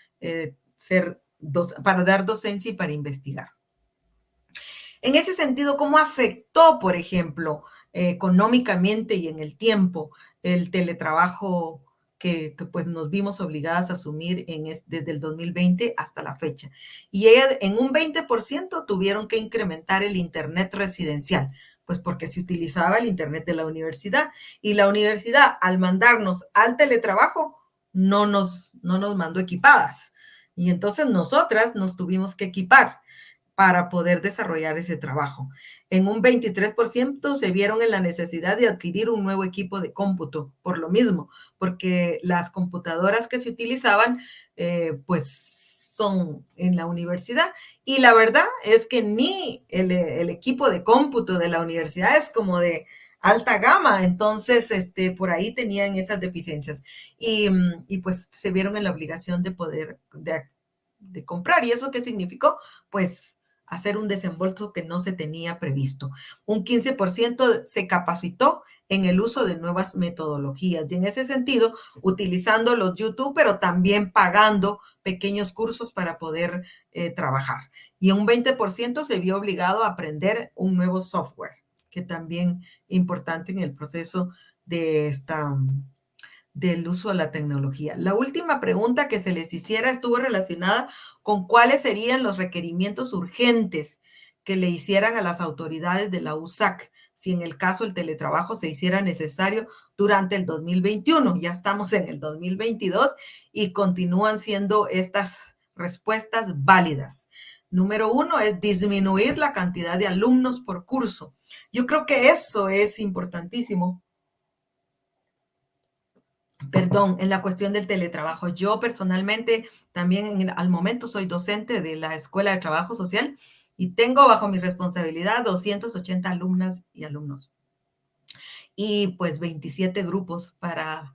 para dar docencia y para investigar. En ese sentido, ¿cómo afectó, por ejemplo, económicamente y en el tiempo el teletrabajo que pues nos vimos obligadas a asumir desde el 2020 hasta la fecha? Y ellas en un 20% tuvieron que incrementar el internet residencial, pues porque se utilizaba el internet de la universidad, y la universidad, al mandarnos al teletrabajo, no nos mandó equipadas. Y entonces nosotras nos tuvimos que equipar para poder desarrollar ese trabajo. En un 23% se vieron en la necesidad de adquirir un nuevo equipo de cómputo, por lo mismo, porque las computadoras que se utilizaban, pues son en la universidad, y la verdad es que ni el equipo de cómputo de la universidad es como de alta gama, entonces por ahí tenían esas deficiencias, y pues se vieron en la obligación de poder de comprar. ¿Y eso qué significó? Pues hacer un desembolso que no se tenía previsto. Un 15% se capacitó en el uso de nuevas metodologías, y en ese sentido, utilizando los YouTube, pero también pagando pequeños cursos para poder trabajar. Y un 20% se vio obligado a aprender un nuevo software, que también es importante en el proceso de del uso de la tecnología. La última pregunta que se les hiciera estuvo relacionada con cuáles serían los requerimientos urgentes que le hicieran a las autoridades de la USAC si en el caso el teletrabajo se hiciera necesario durante el 2021. Ya estamos en el 2022 y continúan siendo estas respuestas válidas. Número 1 es disminuir la cantidad de alumnos por curso. Yo creo que eso es importantísimo. Perdón, en la cuestión del teletrabajo. Yo personalmente también al momento soy docente de la Escuela de Trabajo Social y tengo bajo mi responsabilidad 280 alumnas y alumnos. Y pues 27 grupos para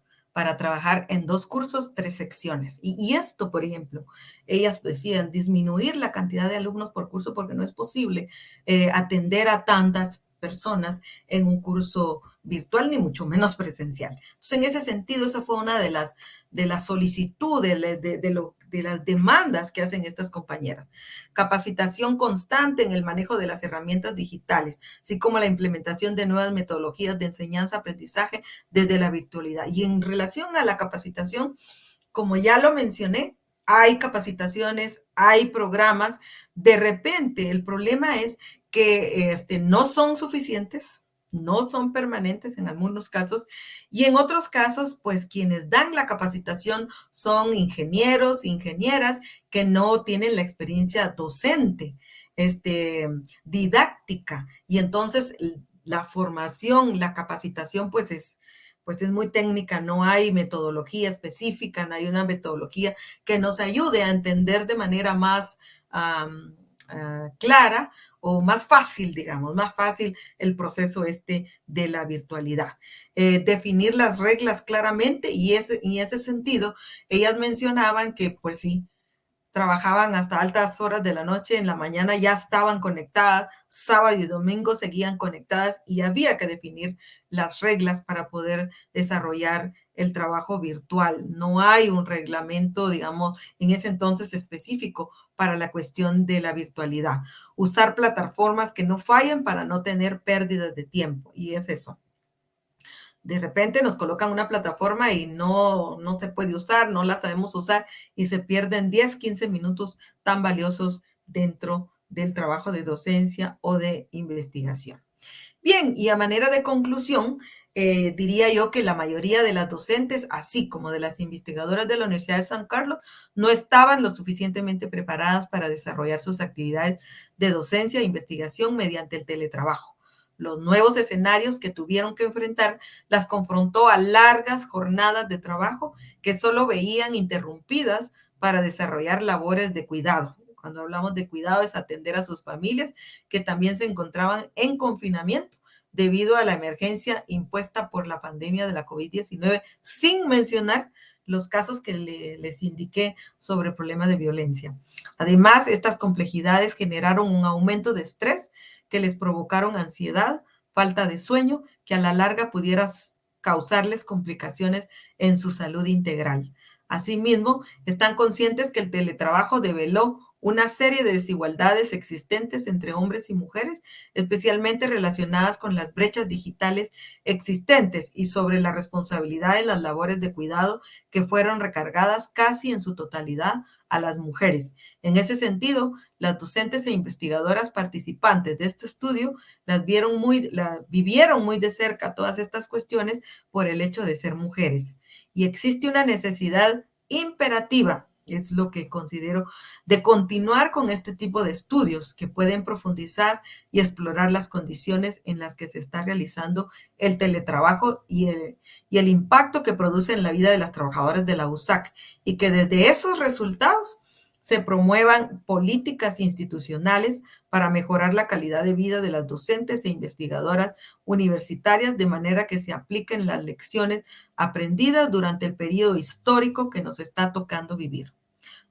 trabajar en 2 cursos, 3 secciones. Y esto, por ejemplo, ellas decían disminuir la cantidad de alumnos por curso porque no es posible atender a tantas personas en un curso virtual, ni mucho menos presencial. Entonces, en ese sentido, esa fue una de las solicitudes, de las demandas que hacen estas compañeras. Capacitación constante en el manejo de las herramientas digitales, así como la implementación de nuevas metodologías de enseñanza-aprendizaje desde la virtualidad. Y en relación a la capacitación, como ya lo mencioné, hay capacitaciones, hay programas. De repente, el problema es que no son suficientes, no son permanentes en algunos casos, y en otros casos, pues quienes dan la capacitación son ingenieros, ingenieras que no tienen la experiencia docente, didáctica, y entonces la formación, la capacitación, pues es muy técnica, no hay metodología específica, no hay una metodología que nos ayude a entender de manera más clara o más fácil, digamos, más fácil el proceso de la virtualidad. Definir las reglas claramente, y en ese sentido, ellas mencionaban que, pues sí, trabajaban hasta altas horas de la noche, en la mañana ya estaban conectadas, sábado y domingo seguían conectadas, y había que definir las reglas para poder desarrollar el trabajo virtual. No hay un reglamento, digamos, en ese entonces específico para la cuestión de la virtualidad. Usar plataformas que no fallen para no tener pérdidas de tiempo, y es eso. De repente nos colocan una plataforma y no se puede usar, no la sabemos usar y se pierden 10, 15 minutos tan valiosos dentro del trabajo de docencia o de investigación. Bien, y a manera de conclusión, diría yo que la mayoría de las docentes, así como de las investigadoras de la Universidad de San Carlos, no estaban lo suficientemente preparadas para desarrollar sus actividades de docencia e investigación mediante el teletrabajo. Los nuevos escenarios que tuvieron que enfrentar las confrontó a largas jornadas de trabajo que solo veían interrumpidas para desarrollar labores de cuidado. Cuando hablamos de cuidado es atender a sus familias que también se encontraban en confinamiento debido a la emergencia impuesta por la pandemia de la COVID-19, sin mencionar los casos que les indiqué sobre problemas de violencia. Además, estas complejidades generaron un aumento de estrés que les provocaron ansiedad, falta de sueño, que a la larga pudiera causarles complicaciones en su salud integral. Asimismo, están conscientes que el teletrabajo develó una serie de desigualdades existentes entre hombres y mujeres, especialmente relacionadas con las brechas digitales existentes y sobre la responsabilidad de las labores de cuidado que fueron recargadas casi en su totalidad a las mujeres. En ese sentido, las docentes e investigadoras participantes de este estudio vivieron muy de cerca todas estas cuestiones por el hecho de ser mujeres. Y existe una necesidad imperativa, es lo que considero, de continuar con este tipo de estudios que pueden profundizar y explorar las condiciones en las que se está realizando el teletrabajo y el impacto que produce en la vida de las trabajadoras de la USAC, y que desde esos resultados se promuevan políticas institucionales para mejorar la calidad de vida de las docentes e investigadoras universitarias, de manera que se apliquen las lecciones aprendidas durante el periodo histórico que nos está tocando vivir.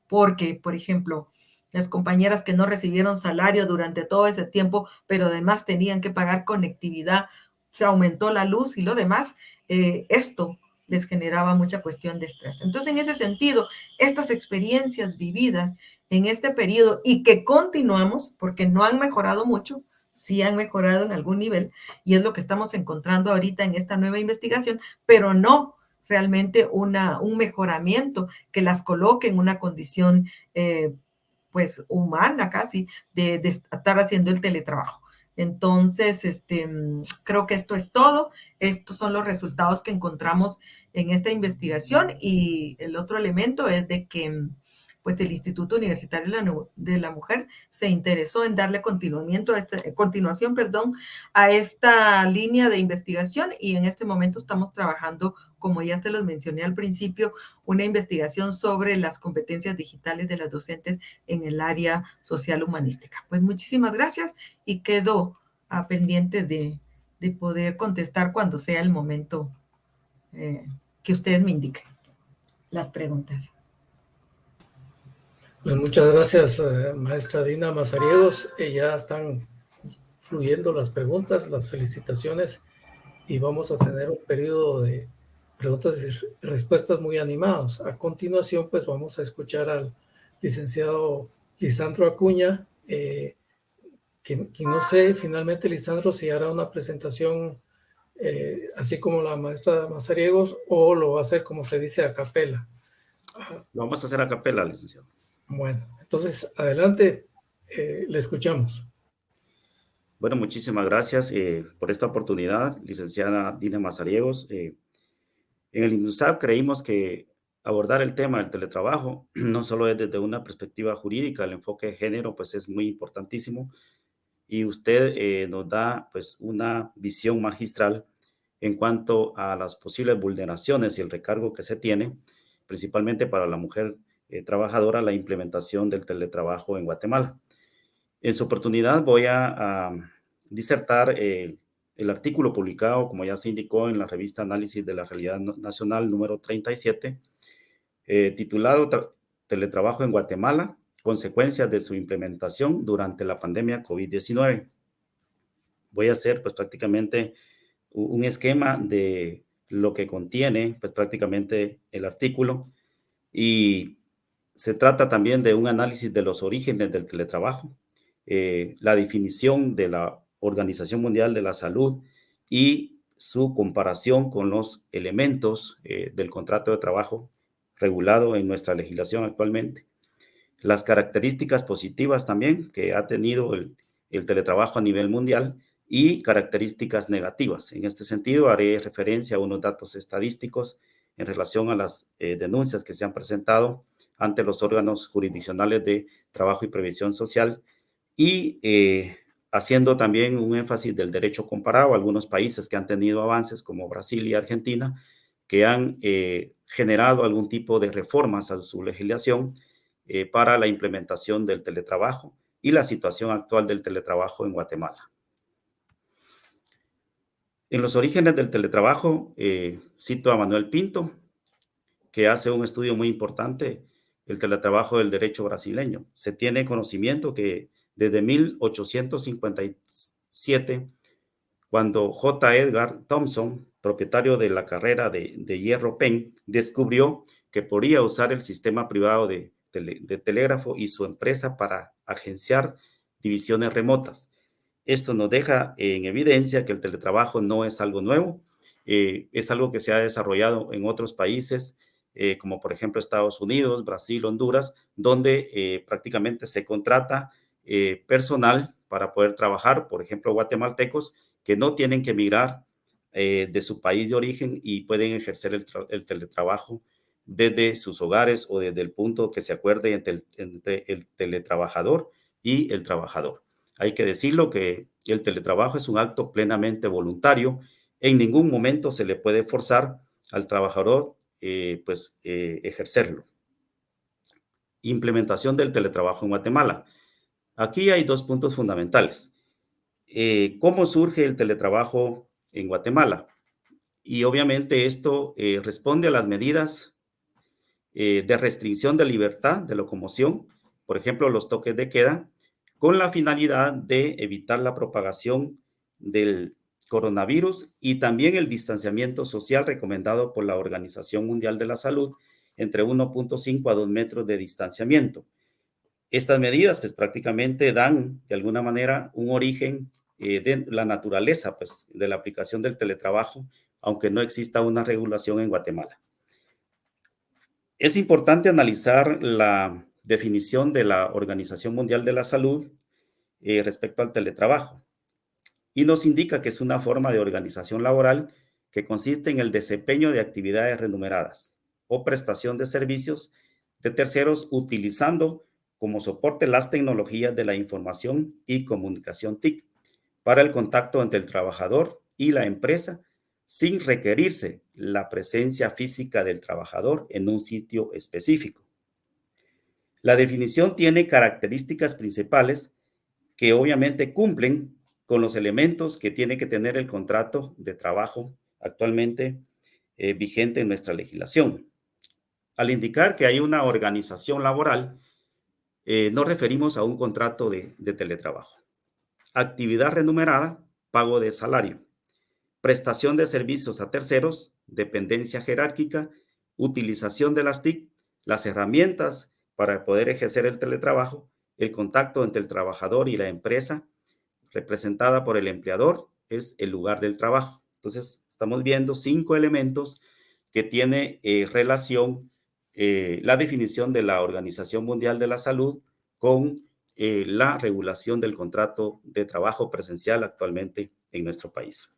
Porque, por ejemplo, las compañeras que no recibieron salario durante todo ese tiempo, pero además tenían que pagar conectividad, se aumentó la luz y lo demás, esto les generaba mucha cuestión de estrés. Entonces, en ese sentido, estas experiencias vividas en este periodo y que continuamos, porque no han mejorado mucho, sí han mejorado en algún nivel, y es lo que estamos encontrando ahorita en esta nueva investigación, pero no realmente un mejoramiento que las coloque en una condición pues humana casi de estar haciendo el teletrabajo. Entonces, creo que esto es todo. Estos son los resultados que encontramos en esta investigación, y el otro elemento es de que pues el Instituto Universitario de la Mujer se interesó en darle continuación a esta línea de investigación, y en este momento estamos trabajando, como ya se los mencioné al principio, una investigación sobre las competencias digitales de las docentes en el área social humanística. Pues muchísimas gracias, y quedo pendiente de poder contestar cuando sea el momento que ustedes me indiquen las preguntas.
Pues muchas gracias, maestra Dina Mazariegos. Ya están fluyendo las preguntas, las felicitaciones, y vamos a tener un periodo de preguntas y respuestas muy animados. A continuación, pues vamos a escuchar al licenciado Lisandro Acuña, que no sé finalmente, Lisandro, si hará una presentación así como la maestra Mazariegos, o lo va a hacer como se dice a capela.
Lo vamos a hacer a capela, licenciado.
Bueno, entonces adelante, le escuchamos.
Bueno, muchísimas gracias por esta oportunidad, licenciada Dina Mazariegos. En el INUSAP creímos que abordar el tema del teletrabajo no solo es desde una perspectiva jurídica, el enfoque de género pues es muy importantísimo, y usted nos da pues una visión magistral en cuanto a las posibles vulneraciones y el recargo que se tiene, principalmente para la mujer trabajadora, la implementación del teletrabajo en Guatemala. En su oportunidad voy a disertar el artículo publicado, como ya se indicó, en la revista Análisis de la Realidad Nacional número 37, titulado Teletrabajo en Guatemala, consecuencias de su implementación durante la pandemia COVID-19. Voy a hacer pues prácticamente un esquema de lo que contiene pues prácticamente el artículo, y se trata también de un análisis de los orígenes del teletrabajo, la definición de la Organización Mundial de la Salud y su comparación con los elementos del contrato de trabajo regulado en nuestra legislación actualmente. Las características positivas también que ha tenido el teletrabajo a nivel mundial, y características negativas. En este sentido, haré referencia a unos datos estadísticos en relación a las denuncias que se han presentado ante los órganos jurisdiccionales de trabajo y previsión social, y haciendo también un énfasis del derecho comparado a algunos países que han tenido avances como Brasil y Argentina, que han generado algún tipo de reformas a su legislación para la implementación del teletrabajo y la situación actual del teletrabajo en Guatemala. En los orígenes del teletrabajo, cito a Manuel Pinto, que hace un estudio muy importante, el teletrabajo del derecho brasileño. Se tiene conocimiento que desde 1857, cuando J. Edgar Thomson, propietario de la carrera de hierro Penn, descubrió que podía usar el sistema privado de telégrafo y su empresa para agenciar divisiones remotas. Esto nos deja en evidencia que el teletrabajo no es algo nuevo, es algo que se ha desarrollado en otros países, como por ejemplo Estados Unidos, Brasil, Honduras, donde prácticamente se contrata personal para poder trabajar, por ejemplo, guatemaltecos que no tienen que emigrar de su país de origen y pueden ejercer el teletrabajo desde sus hogares o desde el punto que se acuerde entre el teletrabajador y el trabajador. Hay que decirlo que el teletrabajo es un acto plenamente voluntario. En ningún momento se le puede forzar al trabajador ejercerlo. Implementación del teletrabajo en Guatemala. Aquí hay dos puntos fundamentales. ¿Cómo surge el teletrabajo en Guatemala? Y obviamente esto responde a las medidas de restricción de libertad de locomoción, por ejemplo, los toques de queda, con la finalidad de evitar la propagación del coronavirus y también el distanciamiento social recomendado por la Organización Mundial de la Salud entre 1.5 a 2 metros de distanciamiento. Estas medidas pues prácticamente dan de alguna manera un origen de la naturaleza pues de la aplicación del teletrabajo, aunque no exista una regulación en Guatemala. Es importante analizar la definición de la Organización Mundial de la Salud respecto al teletrabajo y nos indica que es una forma de organización laboral que consiste en el desempeño de actividades remuneradas o prestación de servicios de terceros utilizando como soporte las tecnologías de la información y comunicación TIC para el contacto entre el trabajador y la empresa sin requerirse la presencia física del trabajador en un sitio específico. La definición tiene características principales que obviamente cumplen con los elementos que tiene que tener el contrato de trabajo actualmente vigente en nuestra legislación. Al indicar que hay una organización laboral, nos referimos a un contrato de teletrabajo. Actividad remunerada, pago de salario. Prestación de servicios a terceros, dependencia jerárquica, utilización de las TIC, las herramientas para poder ejercer el teletrabajo, el contacto entre el trabajador y la empresa, representada por el empleador, es el lugar del trabajo. Entonces, estamos viendo 5 elementos que tiene relación la definición de la Organización Mundial de la Salud con la regulación del contrato de trabajo presencial actualmente en nuestro país.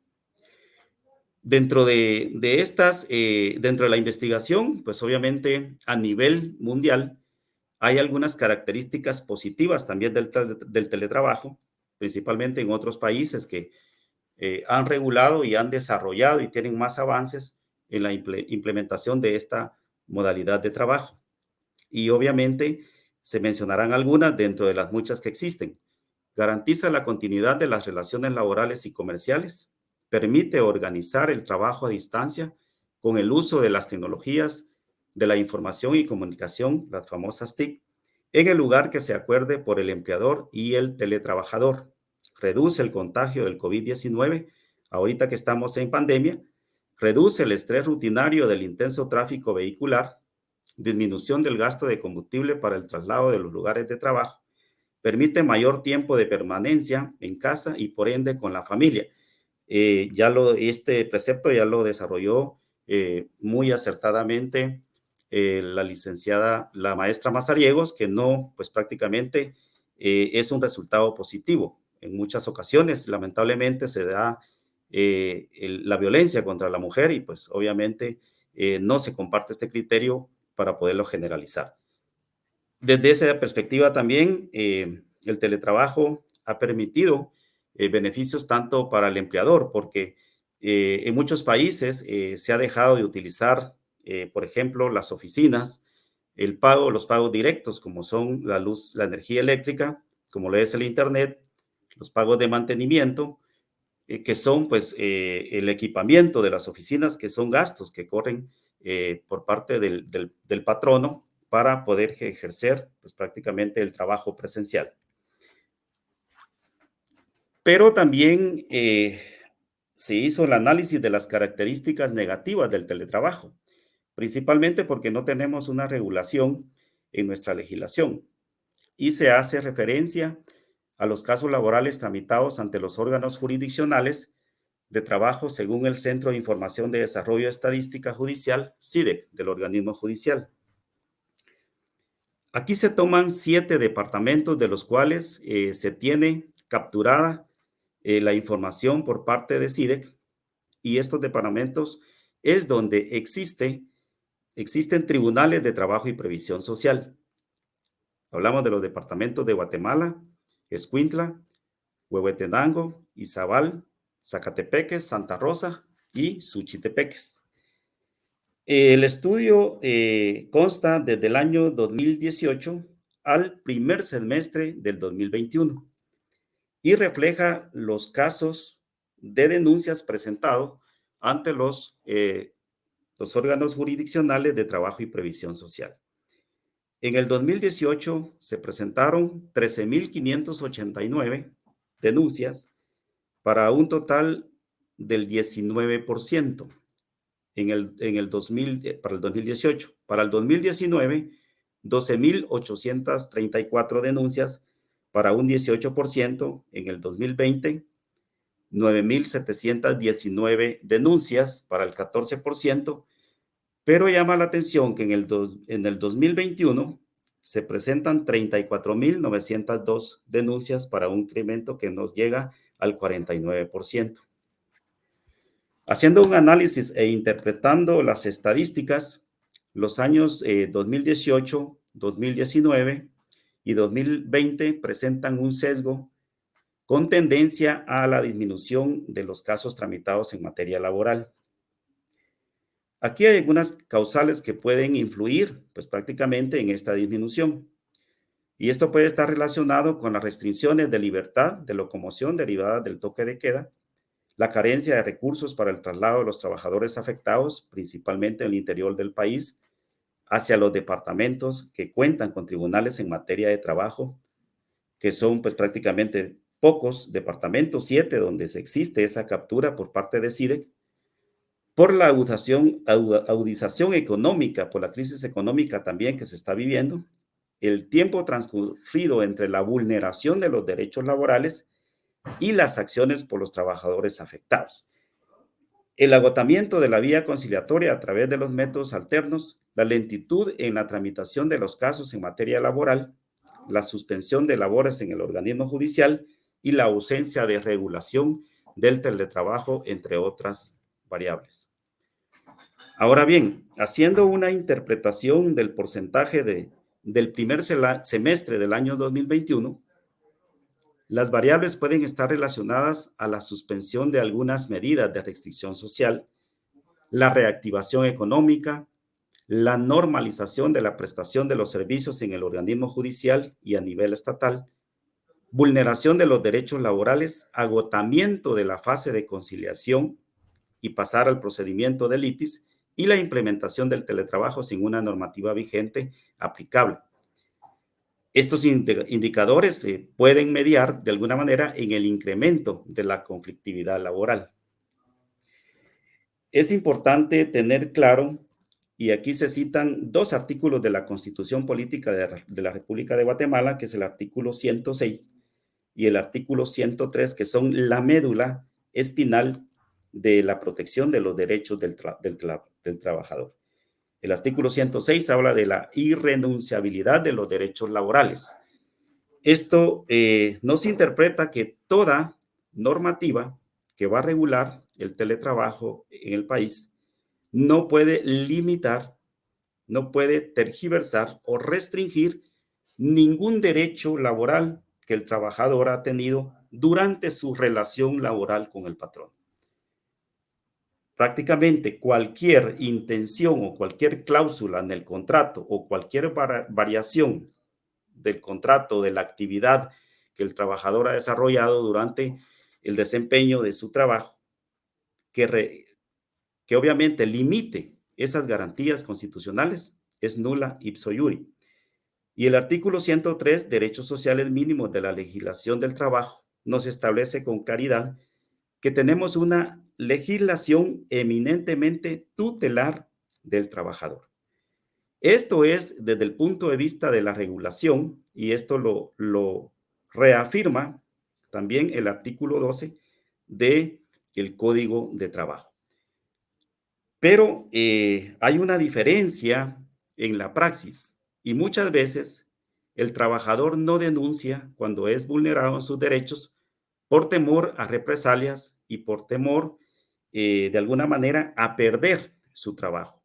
Dentro de la investigación, pues obviamente a nivel mundial hay algunas características positivas también del teletrabajo, principalmente en otros países que han regulado y han desarrollado y tienen más avances en la implementación de esta modalidad de trabajo. Y obviamente se mencionarán algunas dentro de las muchas que existen. Garantiza la continuidad de las relaciones laborales y comerciales. Permite organizar el trabajo a distancia con el uso de las tecnologías de la información y comunicación, las famosas TIC, en el lugar que se acuerde por el empleador y el teletrabajador. Reduce el contagio del COVID-19, ahorita que estamos en pandemia. Reduce el estrés rutinario del intenso tráfico vehicular. Disminución del gasto de combustible para el traslado de los lugares de trabajo. Permite mayor tiempo de permanencia en casa y por ende con la familia. Este precepto ya lo desarrolló muy acertadamente la maestra Mazariegos, que no, pues prácticamente es un resultado positivo. En muchas ocasiones, lamentablemente, se da la violencia contra la mujer y pues obviamente no se comparte este criterio para poderlo generalizar. Desde esa perspectiva también, el teletrabajo ha permitido beneficios tanto para el empleador, porque en muchos países se ha dejado de utilizar, por ejemplo, las oficinas, los pagos directos, como son la luz, la energía eléctrica, como lo es el internet, los pagos de mantenimiento, que son pues el equipamiento de las oficinas, que son gastos que corren por parte del patrono para poder ejercer pues, prácticamente el trabajo presencial. Pero también se hizo el análisis de las características negativas del teletrabajo, principalmente porque no tenemos una regulación en nuestra legislación y se hace referencia a los casos laborales tramitados ante los órganos jurisdiccionales de trabajo según el Centro de Información de Desarrollo Estadística Judicial, CIDEC, del organismo judicial. Aquí se toman 7 departamentos de los cuales se tiene capturada la información por parte de CIDEC, y estos departamentos es donde existen tribunales de trabajo y previsión social. Hablamos de los departamentos de Guatemala, Escuintla, Huehuetenango, Izabal, Zacatepeques, Santa Rosa y Suchitepeques. El estudio consta desde el año 2018 al primer semestre del 2021 y refleja los casos de denuncias presentados ante los órganos jurisdiccionales de trabajo y previsión social. En el 2018 se presentaron 13,589 denuncias para un total del 19% para el 2018. Para el 2019, 12,834 denuncias para un 18%. En el 2020, 9,719 denuncias para el 14%. Pero llama la atención que en el 2021 se presentan 34,902 denuncias para un incremento que nos llega al 49%. Haciendo un análisis e interpretando las estadísticas, los años 2018, 2019 y 2020 presentan un sesgo con tendencia a la disminución de los casos tramitados en materia laboral. Aquí hay algunas causales que pueden influir, pues prácticamente en esta disminución. Y esto puede estar relacionado con las restricciones de libertad de locomoción derivadas del toque de queda, la carencia de recursos para el traslado de los trabajadores afectados, principalmente en el interior del país, hacia los departamentos que cuentan con tribunales en materia de trabajo, que son pues prácticamente pocos departamentos, 7, donde existe esa captura por parte de CIDEC, por la agudización económica, por la crisis económica también que se está viviendo, el tiempo transcurrido entre la vulneración de los derechos laborales y las acciones por los trabajadores afectados, el agotamiento de la vía conciliatoria a través de los métodos alternos, la lentitud en la tramitación de los casos en materia laboral, la suspensión de labores en el organismo judicial y la ausencia de regulación del teletrabajo, entre otras variables. Ahora bien, haciendo una interpretación del porcentaje del primer semestre del año 2021, las variables pueden estar relacionadas a la suspensión de algunas medidas de restricción social, la reactivación económica, la normalización de la prestación de los servicios en el organismo judicial y a nivel estatal, vulneración de los derechos laborales, agotamiento de la fase de conciliación y pasar al procedimiento de litis, y la implementación del teletrabajo sin una normativa vigente aplicable. Estos indicadores pueden mediar de alguna manera en el incremento de la conflictividad laboral. Es importante tener claro, y aquí se citan 2 artículos de la Constitución Política de la República de Guatemala, que es el artículo 106 y el artículo 103, que son la médula espinal de la protección de los derechos del trabajador. El artículo 106 habla de la irrenunciabilidad de los derechos laborales. Esto no se interpreta que toda normativa que va a regular el teletrabajo en el país no puede limitar, no puede tergiversar o restringir ningún derecho laboral que el trabajador ha tenido durante su relación laboral con el patrón. Prácticamente cualquier intención o cualquier cláusula en el contrato o cualquier variación del contrato, de la actividad que el trabajador ha desarrollado durante el desempeño de su trabajo, que obviamente limite esas garantías constitucionales es nula ipso iure. Y el artículo 103, derechos sociales mínimos de la legislación del trabajo, nos establece con claridad que tenemos una legislación eminentemente tutelar del trabajador. Esto es desde el punto de vista de la regulación, y esto lo reafirma también el artículo 12 del Código de Trabajo. Pero hay una diferencia en la praxis y muchas veces el trabajador no denuncia cuando es vulnerado en sus derechos por temor a represalias y por temor, de alguna manera, a perder su trabajo.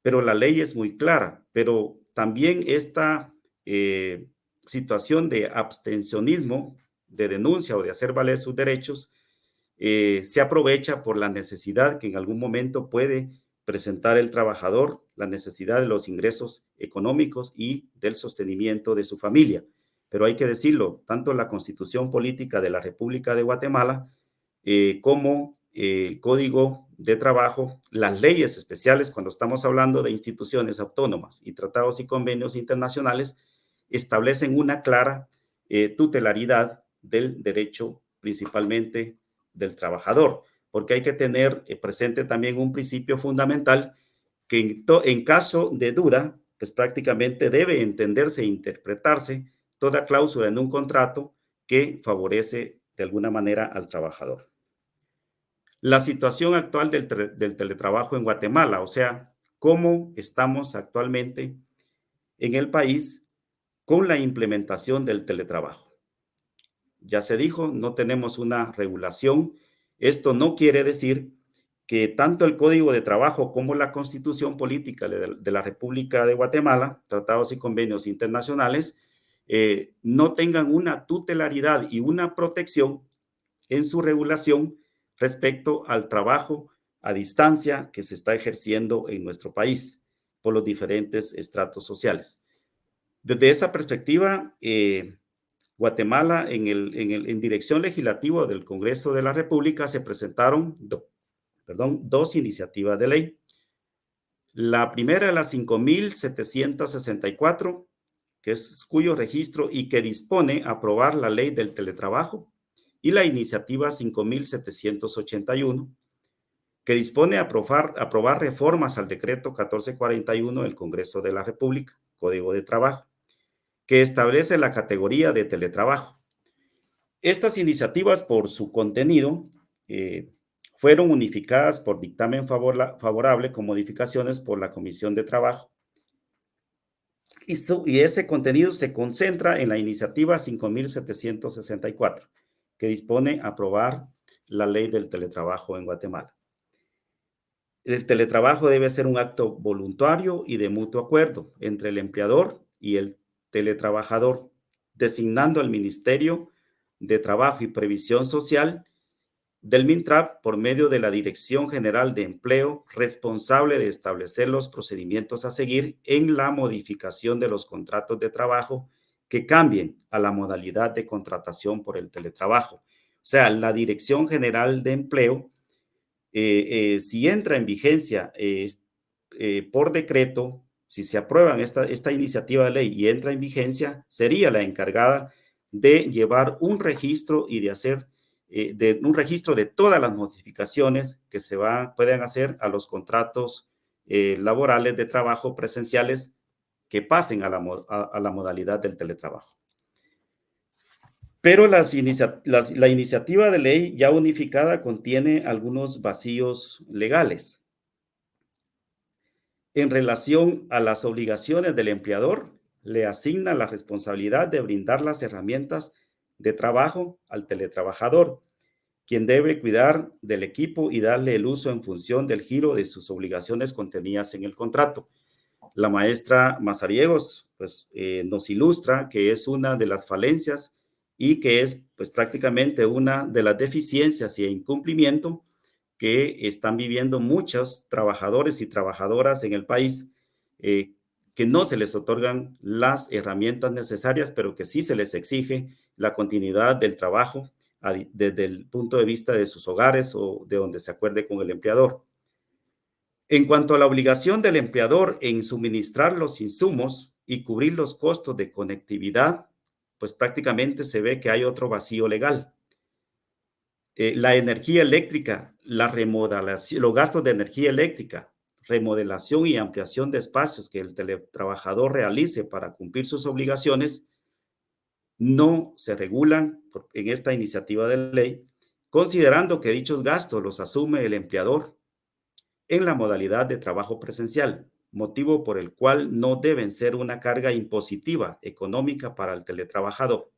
Pero la ley es muy clara, pero también esta situación de abstencionismo, de denuncia o de hacer valer sus derechos, se aprovecha por la necesidad que en algún momento puede presentar el trabajador, la necesidad de los ingresos económicos y del sostenimiento de su familia. Pero hay que decirlo, tanto la Constitución Política de la República de Guatemala como el Código de Trabajo, las leyes especiales, cuando estamos hablando de instituciones autónomas y tratados y convenios internacionales, establecen una clara tutelaridad del derecho principalmente del trabajador, porque hay que tener presente también un principio fundamental que en caso de duda, pues prácticamente debe entenderse e interpretarse toda cláusula en un contrato que favorece de alguna manera al trabajador. La situación actual del teletrabajo en Guatemala, o sea, cómo estamos actualmente en el país con la implementación del teletrabajo. Ya se dijo, no tenemos una regulación. Esto no quiere decir que tanto el Código de Trabajo como la Constitución Política de la República de Guatemala, tratados y convenios internacionales, no tengan una tutelaridad y una protección en su regulación respecto al trabajo a distancia que se está ejerciendo en nuestro país por los diferentes estratos sociales. Desde esa perspectiva, Guatemala, en dirección legislativa del Congreso de la República, se presentaron dos iniciativas de ley. La primera, la 5.764, que es cuyo registro y que dispone aprobar la ley del teletrabajo, y la iniciativa 5.781, que dispone aprobar reformas al decreto 1441 del Congreso de la República, Código de Trabajo, que establece la categoría de teletrabajo. Estas iniciativas, por su contenido, fueron unificadas por dictamen favorable con modificaciones por la Comisión de Trabajo. Y ese contenido se concentra en la iniciativa 5.764, que dispone aprobar la ley del teletrabajo en Guatemala. El teletrabajo debe ser un acto voluntario y de mutuo acuerdo entre el empleador y el teletrabajador, designando al Ministerio de Trabajo y Previsión Social del MINTRAP por medio de la Dirección General de Empleo, responsable de establecer los procedimientos a seguir en la modificación de los contratos de trabajo que cambien a la modalidad de contratación por el teletrabajo. O sea, la Dirección General de Empleo, si entra en vigencia por decreto, si se aprueba esta iniciativa de ley y entra en vigencia, sería la encargada de llevar un registro y de hacer un registro de todas las modificaciones que pueden hacer a los contratos laborales de trabajo presenciales que pasen a la modalidad del teletrabajo. Pero la iniciativa de ley ya unificada contiene algunos vacíos legales. En relación a las obligaciones del empleador, le asigna la responsabilidad de brindar las herramientas de trabajo al teletrabajador, quien debe cuidar del equipo y darle el uso en función del giro de sus obligaciones contenidas en el contrato. La maestra Mazariegos nos ilustra que es una de las falencias y que es prácticamente una de las deficiencias y incumplimiento que están viviendo muchos trabajadores y trabajadoras en el país, que no se les otorgan las herramientas necesarias, pero que sí se les exige la continuidad del trabajo desde el punto de vista de sus hogares o de donde se acuerde con el empleador. En cuanto a la obligación del empleador en suministrar los insumos y cubrir los costos de conectividad, pues prácticamente se ve que hay otro vacío legal. La energía eléctrica, la remodelación, los gastos de energía eléctrica, remodelación y ampliación de espacios que el teletrabajador realice para cumplir sus obligaciones, no se regulan en esta iniciativa de ley, considerando que dichos gastos los asume el empleador en la modalidad de trabajo presencial, motivo por el cual no deben ser una carga impositiva económica para el teletrabajador.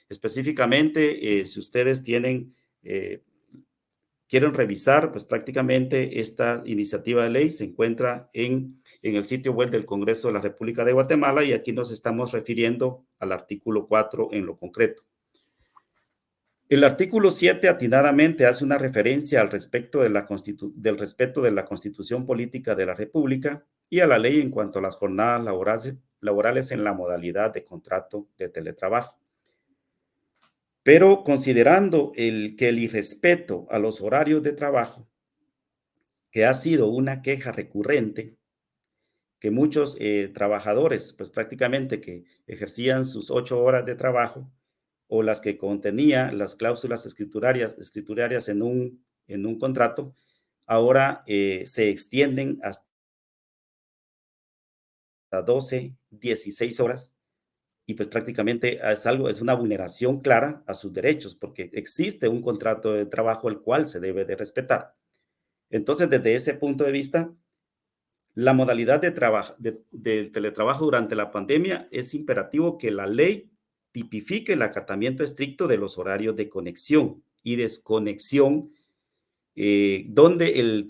Específicamente, si ustedes quieren revisar, pues prácticamente esta iniciativa de ley se encuentra en el sitio web del Congreso de la República de Guatemala y aquí nos estamos refiriendo al artículo 4 en lo concreto. El artículo 7 atinadamente hace una referencia al respecto del respeto de la Constitución Política de la República y a la ley en cuanto a las jornadas laborales en la modalidad de contrato de teletrabajo. Pero considerando que el irrespeto a los horarios de trabajo, que ha sido una queja recurrente, que muchos trabajadores, pues prácticamente que ejercían sus 8 horas de trabajo, o las que contenía las cláusulas escriturarias en un contrato, ahora se extienden hasta 12, 16 horas, y pues prácticamente es una vulneración clara a sus derechos, porque existe un contrato de trabajo el cual se debe de respetar. Entonces, desde ese punto de vista, la modalidad del teletrabajo durante la pandemia es imperativo que la ley tipifique el acatamiento estricto de los horarios de conexión y desconexión, donde el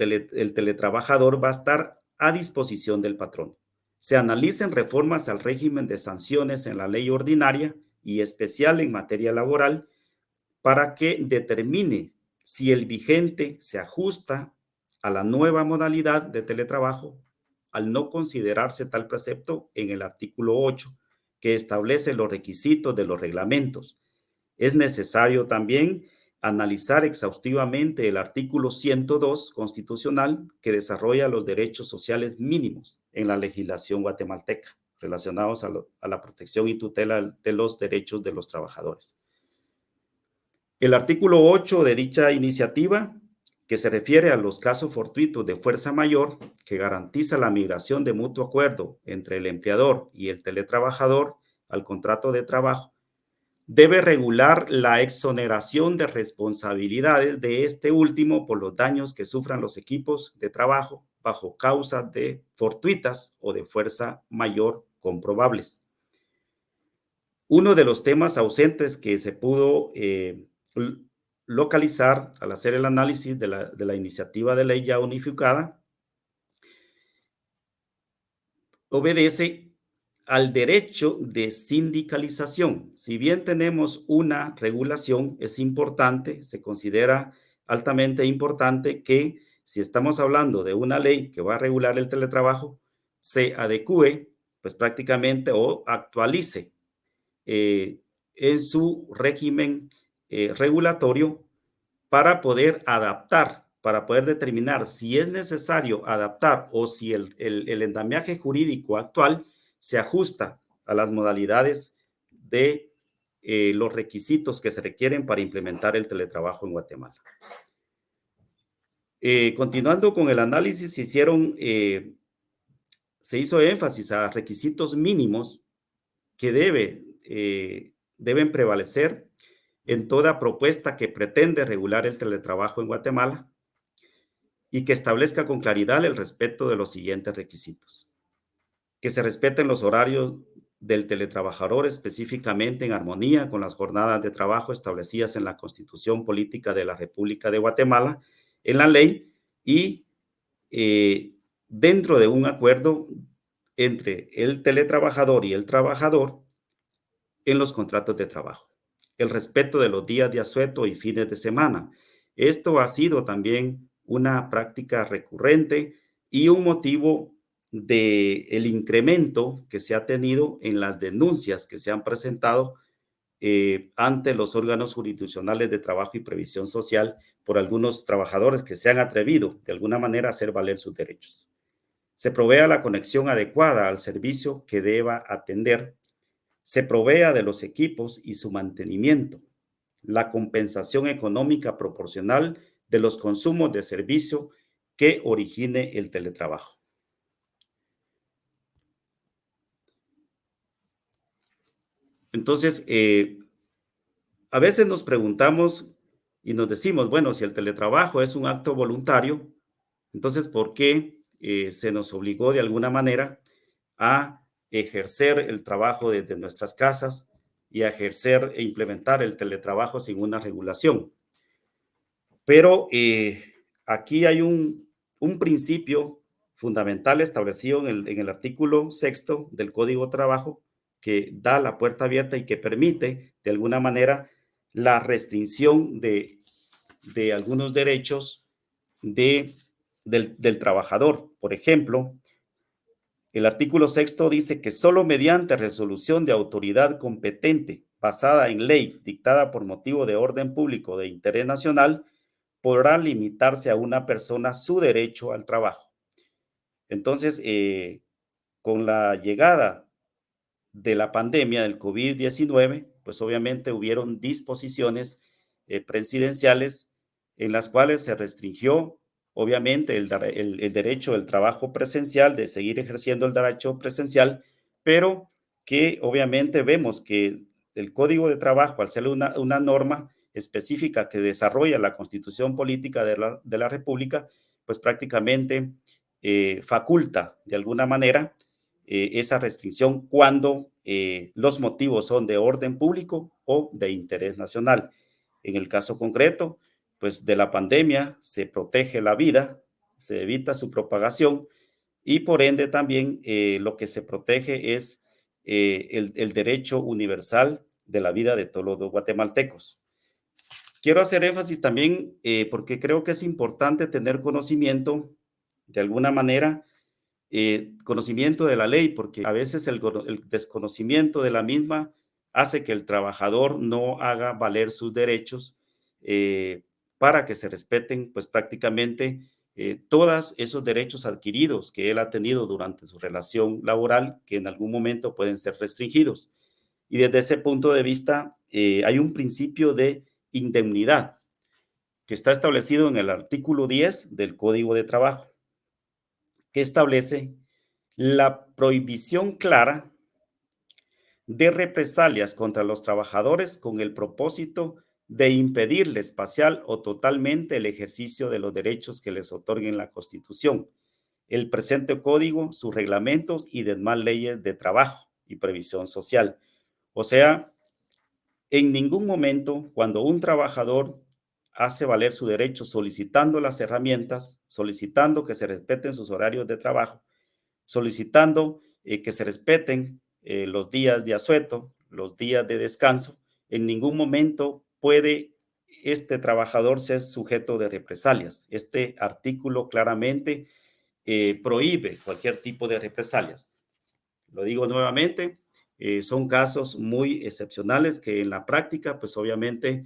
teletrabajador va a estar a disposición del patrón. Se analicen reformas al régimen de sanciones en la ley ordinaria y especial en materia laboral para que determine si el vigente se ajusta a la nueva modalidad de teletrabajo al no considerarse tal precepto en el artículo 8, que establece los requisitos de los reglamentos. Es necesario también analizar exhaustivamente el artículo 102 constitucional que desarrolla los derechos sociales mínimos en la legislación guatemalteca relacionados a la protección y tutela de los derechos de los trabajadores. El artículo 8 de dicha iniciativa, que se refiere a los casos fortuitos de fuerza mayor, que garantiza la migración de mutuo acuerdo entre el empleador y el teletrabajador al contrato de trabajo, debe regular la exoneración de responsabilidades de este último por los daños que sufran los equipos de trabajo bajo causa de fortuitas o de fuerza mayor comprobables. Uno de los temas ausentes que se pudo localizar al hacer el análisis de la iniciativa de ley ya unificada obedece al derecho de sindicalización. Si bien tenemos una regulación, es importante, se considera altamente importante que si estamos hablando de una ley que va a regular el teletrabajo, se adecue, pues prácticamente o actualice en su régimen regulatorio para poder adaptar, para poder determinar si es necesario adaptar o si el andamiaje jurídico actual se ajusta a las modalidades de los requisitos que se requieren para implementar el teletrabajo en Guatemala. Continuando con el análisis, se hizo énfasis a requisitos mínimos que deben prevalecer en toda propuesta que pretende regular el teletrabajo en Guatemala y que establezca con claridad el respeto de los siguientes requisitos. Que se respeten los horarios del teletrabajador específicamente en armonía con las jornadas de trabajo establecidas en la Constitución Política de la República de Guatemala, en la ley y dentro de un acuerdo entre el teletrabajador y el trabajador en los contratos de trabajo. El respeto de los días de asueto y fines de semana. Esto ha sido también una práctica recurrente y un motivo del incremento que se ha tenido en las denuncias que se han presentado ante los órganos jurisdiccionales de trabajo y previsión social por algunos trabajadores que se han atrevido de alguna manera a hacer valer sus derechos. Se provea la conexión adecuada al servicio que deba atender. Se provea de los equipos y su mantenimiento. La compensación económica proporcional de los consumos de servicio que origine el teletrabajo. Entonces, a veces nos preguntamos y nos decimos, bueno, si el teletrabajo es un acto voluntario, entonces, ¿por qué se nos obligó de alguna manera a ejercer el trabajo desde nuestras casas y a ejercer e implementar el teletrabajo sin una regulación? Pero aquí hay un principio fundamental establecido en el artículo 6 del Código de Trabajo que da la puerta abierta y que permite, de alguna manera, la restricción de algunos derechos del trabajador. Por ejemplo, el artículo 6 dice que solo mediante resolución de autoridad competente basada en ley dictada por motivo de orden público de interés nacional podrá limitarse a una persona su derecho al trabajo. Entonces, con la llegada de la pandemia del COVID-19, pues obviamente hubieron disposiciones presidenciales en las cuales se restringió obviamente el derecho del trabajo presencial, de seguir ejerciendo el derecho presencial, pero que obviamente vemos que el Código de Trabajo, al ser una norma específica que desarrolla la Constitución Política de la República, pues prácticamente faculta de alguna manera esa restricción cuando los motivos son de orden público o de interés nacional. En el caso concreto, pues de la pandemia se protege la vida, se evita su propagación y por ende también lo que se protege es el derecho universal de la vida de todos los guatemaltecos. Quiero hacer énfasis también porque creo que es importante tener conocimiento de alguna manera conocimiento de la ley, porque a veces el desconocimiento de la misma hace que el trabajador no haga valer sus derechos para que se respeten, pues prácticamente todos esos derechos adquiridos que él ha tenido durante su relación laboral, que en algún momento pueden ser restringidos. Y desde ese punto de vista, hay un principio de indemnidad que está establecido en el artículo 10 del Código de Trabajo, que establece la prohibición clara de represalias contra los trabajadores con el propósito de impedirles parcial o totalmente el ejercicio de los derechos que les otorguen la Constitución, el presente código, sus reglamentos y demás leyes de trabajo y previsión social. O sea, en ningún momento cuando un trabajador hace valer su derecho solicitando las herramientas, solicitando que se respeten sus horarios de trabajo, solicitando que se respeten los días de asueto, los días de descanso, en ningún momento puede este trabajador ser sujeto de represalias. Este artículo claramente prohíbe cualquier tipo de represalias. Lo digo nuevamente, son casos muy excepcionales que en la práctica, pues obviamente,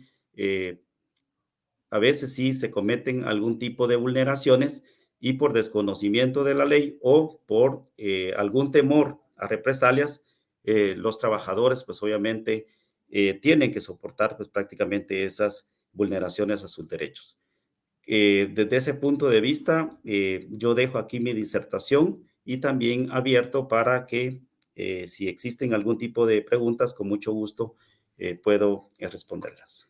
a veces sí se cometen algún tipo de vulneraciones y por desconocimiento de la ley o por algún temor a represalias, los trabajadores pues obviamente tienen que soportar pues prácticamente esas vulneraciones a sus derechos. Desde ese punto de vista, yo dejo aquí mi disertación y también abierto para que si existen algún tipo de preguntas, con mucho gusto puedo responderlas.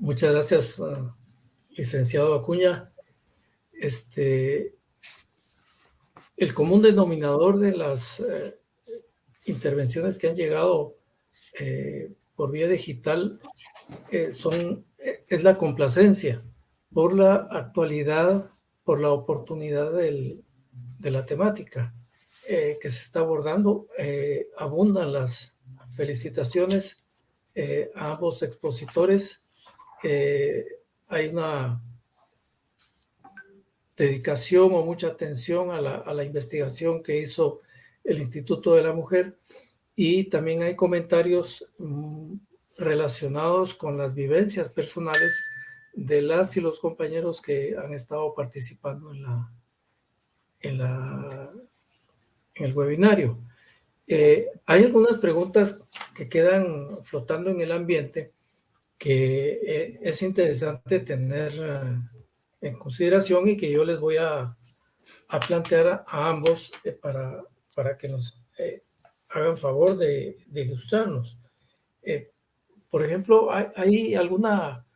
Muchas gracias, licenciado Acuña. El común denominador de las intervenciones que han llegado por vía digital es la complacencia por la actualidad, por la oportunidad de la temática que se está abordando. Abundan las felicitaciones a ambos expositores. Hay una dedicación o mucha atención a la investigación que hizo el Instituto de la Mujer y también hay comentarios relacionados con las vivencias personales de las y los compañeros que han estado participando en el webinario. Hay algunas preguntas que quedan flotando en el ambiente que es interesante tener en consideración y que yo les voy a plantear a ambos para que nos hagan favor de ilustrarnos. Por ejemplo, ¿hay alguna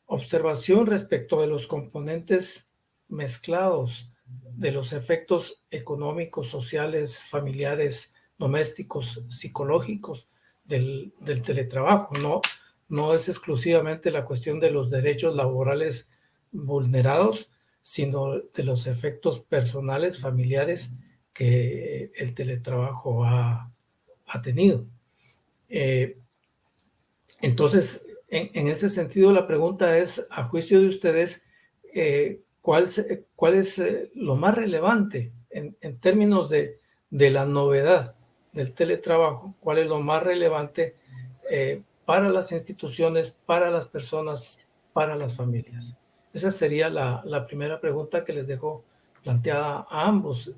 observación respecto de los componentes mezclados de los efectos económicos, sociales, familiares, domésticos, psicológicos del teletrabajo? No es exclusivamente la cuestión de los derechos laborales vulnerados, sino de los efectos personales, familiares que el teletrabajo ha tenido. Entonces, en ese sentido, la pregunta es, a juicio de ustedes, ¿cuál es lo más relevante en términos de la novedad del teletrabajo? ¿Cuál es lo más relevante para las instituciones, para las personas, para las familias? Esa sería la primera pregunta que les dejo planteada a ambos.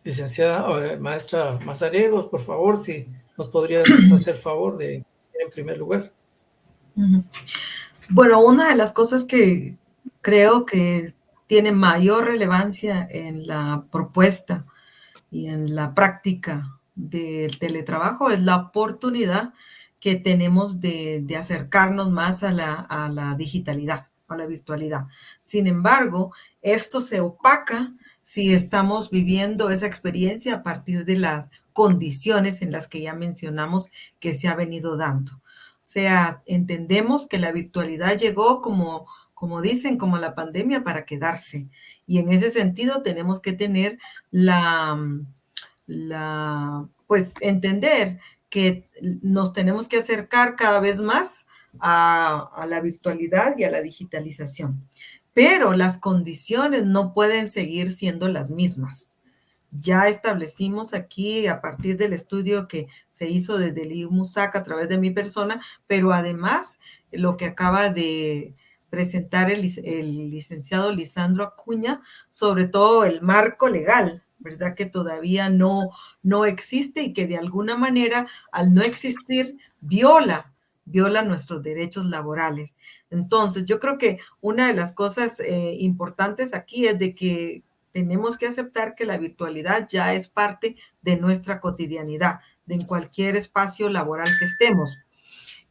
Licenciada maestra Mazariegos, por favor, si nos podrías hacer favor de en primer lugar.
Bueno, una de las cosas que creo que tiene mayor relevancia en la propuesta y en la práctica del teletrabajo es la oportunidad que tenemos de acercarnos más a la digitalidad, a la virtualidad. Sin embargo, esto se opaca si estamos viviendo esa experiencia a partir de las condiciones en las que ya mencionamos que se ha venido dando. O sea, entendemos que la virtualidad llegó como dicen, como la pandemia para quedarse. Y en ese sentido tenemos que tener pues entender que nos tenemos que acercar cada vez más a la virtualidad y a la digitalización. Pero las condiciones no pueden seguir siendo las mismas. Ya establecimos aquí, a partir del estudio que se hizo desde el IMUSAC a través de mi persona, pero además lo que acaba de presentar el licenciado Lisandro Acuña, sobre todo el marco legal, ¿verdad? Que todavía no existe y que de alguna manera, al no existir, viola nuestros derechos laborales. Entonces, yo creo que una de las cosas importantes aquí es de que tenemos que aceptar que la virtualidad ya es parte de nuestra cotidianidad, de en cualquier espacio laboral que estemos.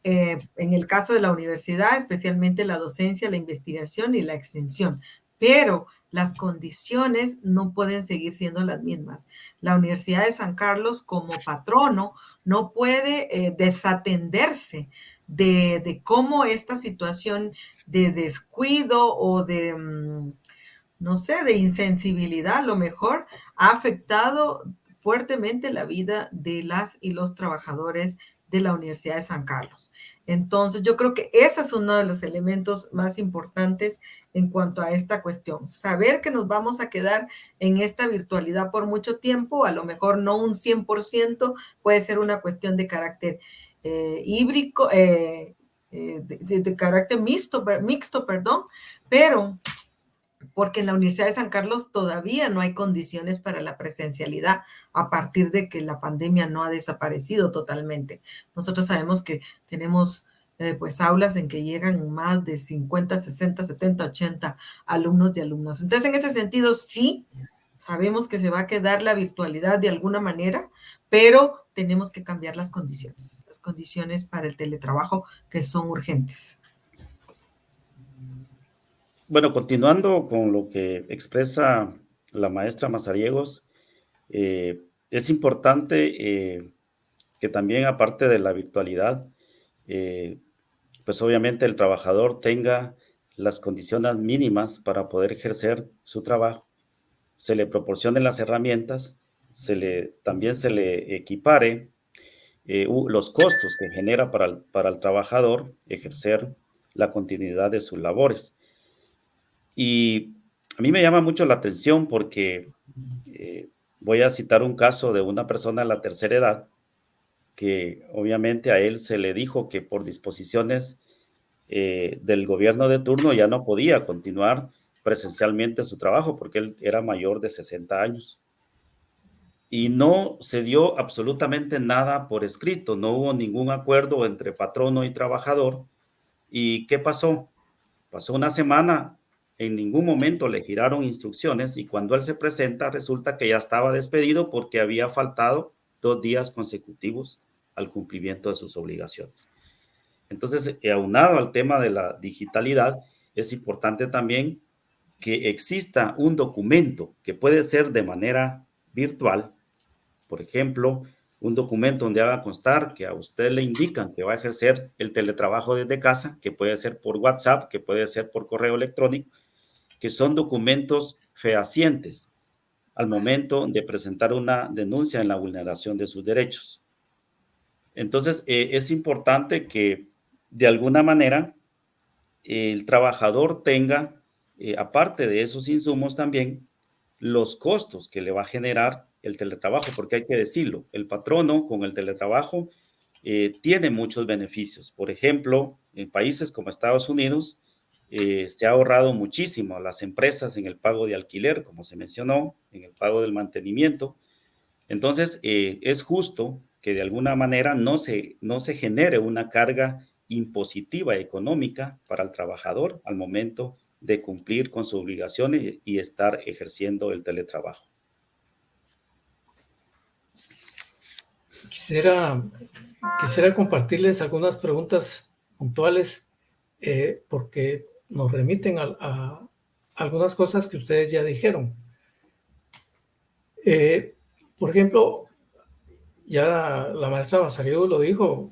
En el caso de la universidad, especialmente la docencia, la investigación y la extensión. Pero las condiciones no pueden seguir siendo las mismas. La Universidad de San Carlos, como patrono, no puede desatenderse de cómo esta situación de descuido o de, no sé, de insensibilidad, a lo mejor, ha afectado fuertemente la vida de las y los trabajadores de la Universidad de San Carlos. Entonces, yo creo que ese es uno de los elementos más importantes en cuanto a esta cuestión. Saber que nos vamos a quedar en esta virtualidad por mucho tiempo, a lo mejor no un 100%, puede ser una cuestión de carácter híbrido, de carácter mixto, pero porque en la Universidad de San Carlos todavía no hay condiciones para la presencialidad a partir de que la pandemia no ha desaparecido totalmente. Nosotros sabemos que tenemos pues aulas en que llegan más de 50, 60, 70, 80 alumnos y alumnas. Entonces, en ese sentido, sí, sabemos que se va a quedar la virtualidad de alguna manera, pero tenemos que cambiar las condiciones para el teletrabajo que son urgentes.
Bueno, continuando con lo que expresa la maestra Mazariegos, es importante que también, aparte de la virtualidad, pues obviamente el trabajador tenga las condiciones mínimas para poder ejercer su trabajo, se le proporcionen las herramientas, también se le equipare los costos que genera para el trabajador ejercer la continuidad de sus labores. Y a mí me llama mucho la atención porque Voy a citar un caso de una persona de la tercera edad que obviamente a él se le dijo que por disposiciones del gobierno de turno ya no podía continuar presencialmente su trabajo porque él era mayor de 60 años. Y no se dio absolutamente nada por escrito, no hubo ningún acuerdo entre patrono y trabajador. ¿Y qué pasó? Pasó una semana, en ningún momento le giraron instrucciones y cuando él se presenta resulta que ya estaba despedido porque había faltado 2 días consecutivos al cumplimiento de sus obligaciones. Entonces, aunado al tema de la digitalidad, es importante también que exista un documento que puede ser de manera virtual, por ejemplo, un documento donde haga constar que a usted le indican que va a ejercer el teletrabajo desde casa, que puede ser por WhatsApp, que puede ser por correo electrónico, que son documentos fehacientes al momento de presentar una denuncia en la vulneración de sus derechos. Entonces, es importante que de alguna manera el trabajador tenga, aparte de esos insumos también, los costos que le va a generar el teletrabajo, porque hay que decirlo, el patrono con el teletrabajo tiene muchos beneficios. Por ejemplo, en países como Estados Unidos, se ha ahorrado muchísimo a las empresas en el pago de alquiler, como se mencionó, en el pago del mantenimiento. Entonces, es justo que de alguna manera no se genere una carga impositiva económica para el trabajador al momento de cumplir con sus obligaciones y estar ejerciendo el teletrabajo.
Quisiera compartirles algunas preguntas puntuales porque nos remiten a algunas cosas que ustedes ya dijeron. Por ejemplo, ya la maestra Mazariego lo dijo,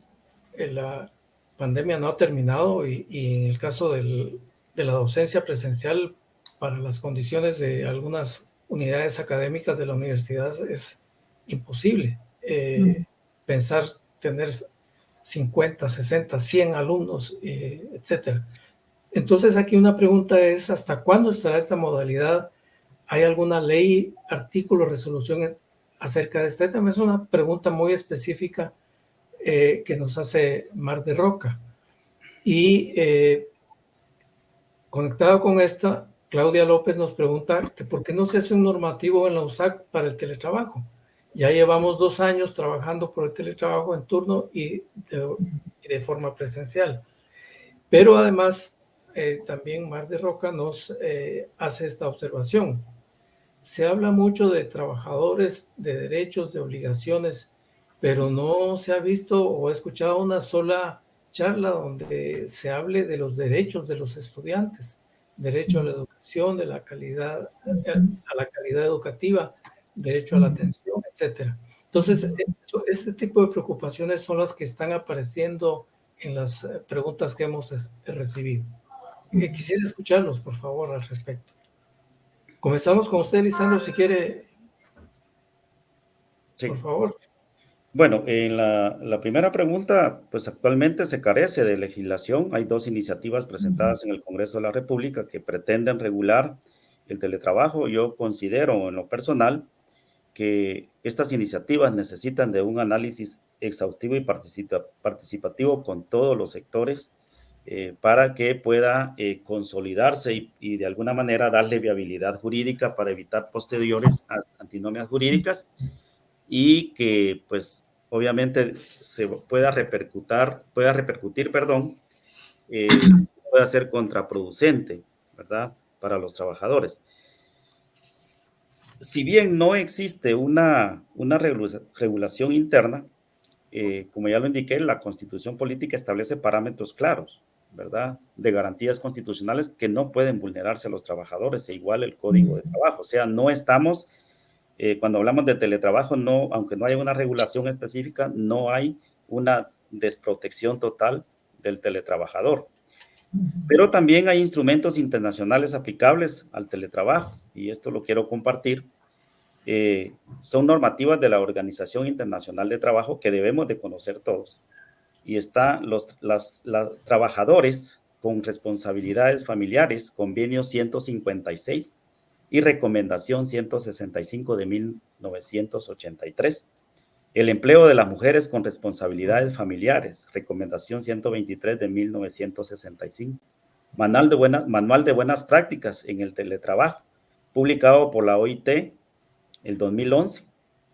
la pandemia no ha terminado y en el caso de la docencia presencial para las condiciones de algunas unidades académicas de la universidad es imposible. Pensar tener 50, 60, 100 alumnos, etcétera. Entonces aquí una pregunta es, ¿hasta cuándo estará esta modalidad? ¿Hay alguna ley, artículo, resolución acerca de este tema? Es una pregunta muy específica que nos hace Mar de Roca. Y conectado con esta, Claudia López nos pregunta que por qué no se hace un normativo en la USAC para el teletrabajo. Ya llevamos 2 años trabajando por el teletrabajo en turno y de forma presencial. Pero además, también Mar de Roca nos hace esta observación. Se habla mucho de trabajadores, de derechos, de obligaciones, pero no se ha visto o escuchado una sola charla donde se hable de los derechos de los estudiantes, derecho a la educación, de la calidad, a la calidad educativa, derecho a la atención, etcétera. Entonces, este tipo de preocupaciones son las que están apareciendo en las preguntas que hemos recibido. Quisiera escucharlos, por favor, al respecto. Comenzamos con usted, Lisandro, si quiere,
Sí.
por favor.
Bueno, en la primera pregunta, pues actualmente se carece de legislación. Hay 2 iniciativas presentadas en el Congreso de la República que pretenden regular el teletrabajo. Yo considero en lo personal que estas iniciativas necesitan de un análisis exhaustivo y participativo con todos los sectores para que pueda consolidarse y de alguna manera darle viabilidad jurídica para evitar posteriores antinomias jurídicas y que pues obviamente se pueda repercutir, pueda ser contraproducente, ¿verdad? Para los trabajadores. Si bien no existe una regulación interna, como ya lo indiqué, la Constitución Política establece parámetros claros, ¿verdad? De garantías constitucionales que no pueden vulnerarse a los trabajadores, e igual el Código de Trabajo. O sea, no estamos, cuando hablamos de teletrabajo, no, aunque no haya una regulación específica, no hay una desprotección total del teletrabajador. Pero también hay instrumentos internacionales aplicables al teletrabajo, y esto lo quiero compartir. Son normativas de la Organización Internacional de Trabajo que debemos de conocer todos. Y está los trabajadores con responsabilidades familiares, convenio 156 y Recomendación 165 de 1983. El empleo de las mujeres con responsabilidades familiares, Recomendación 123 de 1965. Manual de Buenas Prácticas en el Teletrabajo, publicado por la OIT el 2011.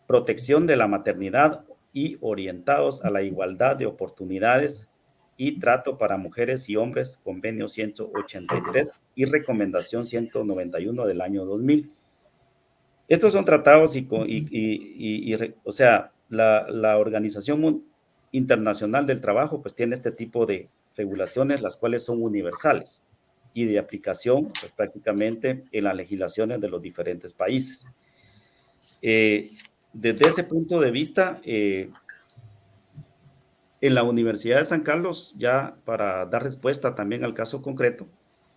Protección de la maternidad y orientados a la igualdad de oportunidades y trato para mujeres y hombres, Convenio 183 y Recomendación 191 del año 2000. Estos son tratados o sea, la Organización Internacional del Trabajo pues tiene este tipo de regulaciones, las cuales son universales y de aplicación pues prácticamente en las legislaciones de los diferentes países. Desde ese punto de vista, en la Universidad de San Carlos, ya para dar respuesta también al caso concreto,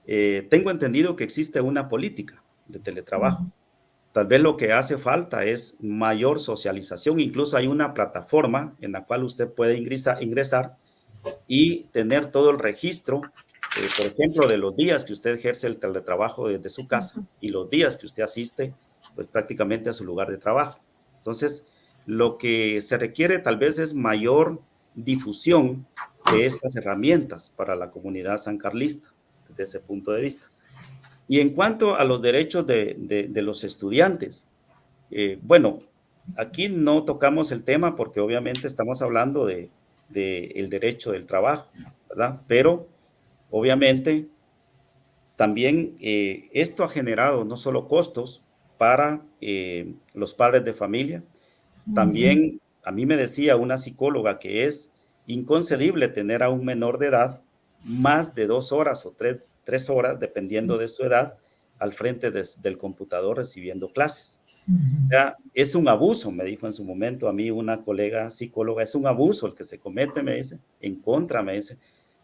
tengo entendido que existe una política de teletrabajo. Tal vez lo que hace falta es mayor socialización. Incluso hay una plataforma en la cual usted puede ingresar y tener todo el registro, por ejemplo, de los días que usted ejerce el teletrabajo desde su casa y los días que usted asiste, pues prácticamente a su lugar de trabajo. Entonces, lo que se requiere tal vez es mayor difusión de estas herramientas para la comunidad sancarlista, desde ese punto de vista. Y en cuanto a los derechos de los estudiantes, bueno, aquí no tocamos el tema porque obviamente estamos hablando del derecho del trabajo, ¿verdad? Pero obviamente también esto ha generado no solo costos para los padres de familia, también a mí me decía una psicóloga que es inconcebible tener a un menor de edad más de 2 horas o 3 horas, dependiendo de su edad, al frente del computador recibiendo clases. O sea, es un abuso, me dijo en su momento a mí una colega psicóloga, es un abuso el que se comete, me dice, en contra, me dice,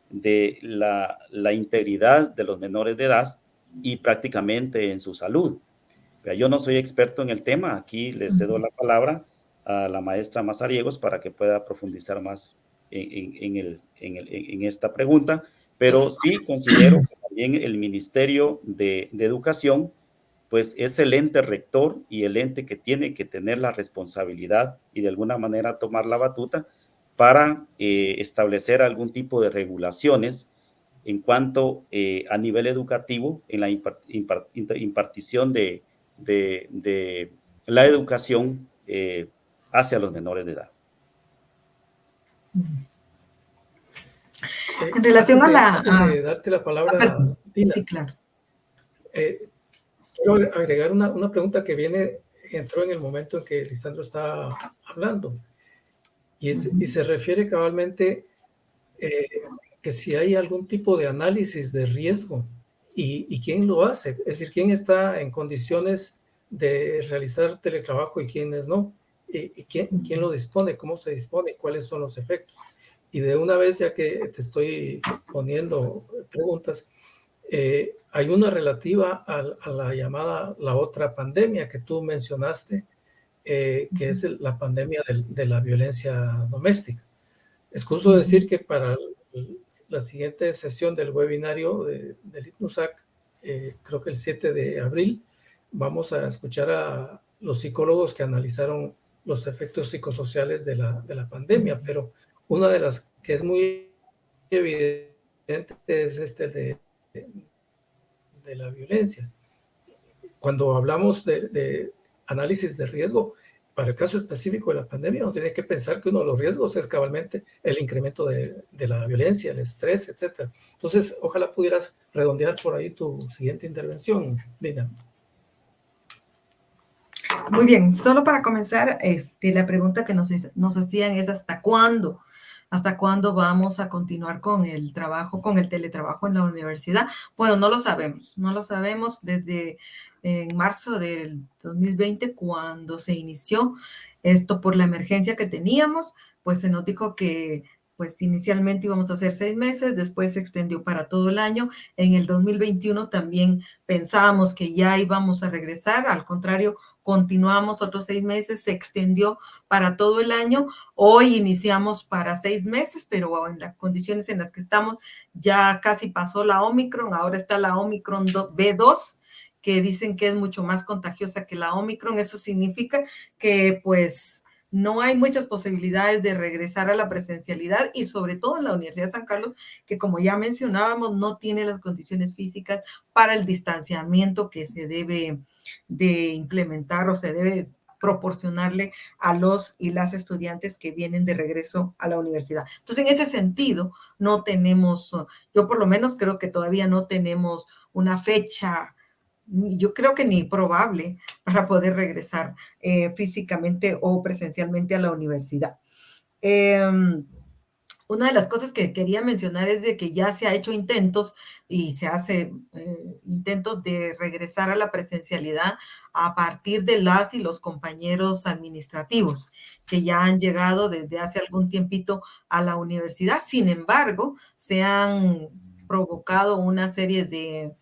de la integridad de los menores de edad y prácticamente en su salud. O sea, yo no soy experto en el tema, aquí le cedo la palabra a la maestra Mazariegos para que pueda profundizar más en esta pregunta, pero sí considero que también el Ministerio de Educación pues es el ente rector y el ente que tiene que tener la responsabilidad y de alguna manera tomar la batuta para establecer algún tipo de regulaciones en cuanto a nivel educativo en la impartición de la educación hacia los menores de edad.
En relación
antes de darte la palabra, Dina,
sí, claro.
Quiero agregar una pregunta que entró en el momento en que Lisandro estaba hablando, y se refiere cabalmente que si hay algún tipo de análisis de riesgo y quién lo hace, es decir, quién está en condiciones de realizar teletrabajo y quiénes no, y quién lo dispone, cómo se dispone, cuáles son los efectos. Y de una vez, ya que te estoy poniendo preguntas, hay una relativa a la otra pandemia que tú mencionaste, que es la pandemia de la violencia doméstica. Excuso decir que para la siguiente sesión del webinario del ITNUSAC, creo que el 7 de abril, vamos a escuchar a los psicólogos que analizaron los efectos psicosociales de la pandemia, pero una de las que es muy evidente es de la violencia. Cuando hablamos de análisis de riesgo, para el caso específico de la pandemia, uno tiene que pensar que uno de los riesgos es cabalmente el incremento de la violencia, el estrés, etc. Entonces, ojalá pudieras redondear por ahí tu siguiente intervención, Dina.
Muy bien, solo para comenzar, la pregunta que nos hacían es ¿hasta cuándo? ¿Hasta cuándo vamos a continuar con el teletrabajo en la universidad? Bueno, no lo sabemos desde en marzo del 2020, cuando se inició esto por la emergencia que teníamos, pues se nos dijo que pues inicialmente íbamos a hacer 6 meses, después se extendió para todo el año. En el 2021 también pensábamos que ya íbamos a regresar, al contrario, continuamos otros 6 meses, se extendió para todo el año. Hoy iniciamos para 6 meses, pero en las condiciones en las que estamos ya casi pasó la Omicron, ahora está la Omicron B2 que dicen que es mucho más contagiosa que la Omicron. Eso significa que pues no hay muchas posibilidades de regresar a la presencialidad y sobre todo en la Universidad de San Carlos, que como ya mencionábamos, no tiene las condiciones físicas para el distanciamiento que se debe de implementar o se debe proporcionarle a los y las estudiantes que vienen de regreso a la universidad. Entonces, en ese sentido, no tenemos, yo por lo menos creo que todavía no tenemos una fecha, yo creo que ni probable para poder regresar físicamente o presencialmente a la universidad. Una de las cosas que quería mencionar es de que ya se ha hecho intentos y se hace intentos de regresar a la presencialidad a partir de las y los compañeros administrativos que ya han llegado desde hace algún tiempito a la universidad. Sin embargo, se han provocado una serie de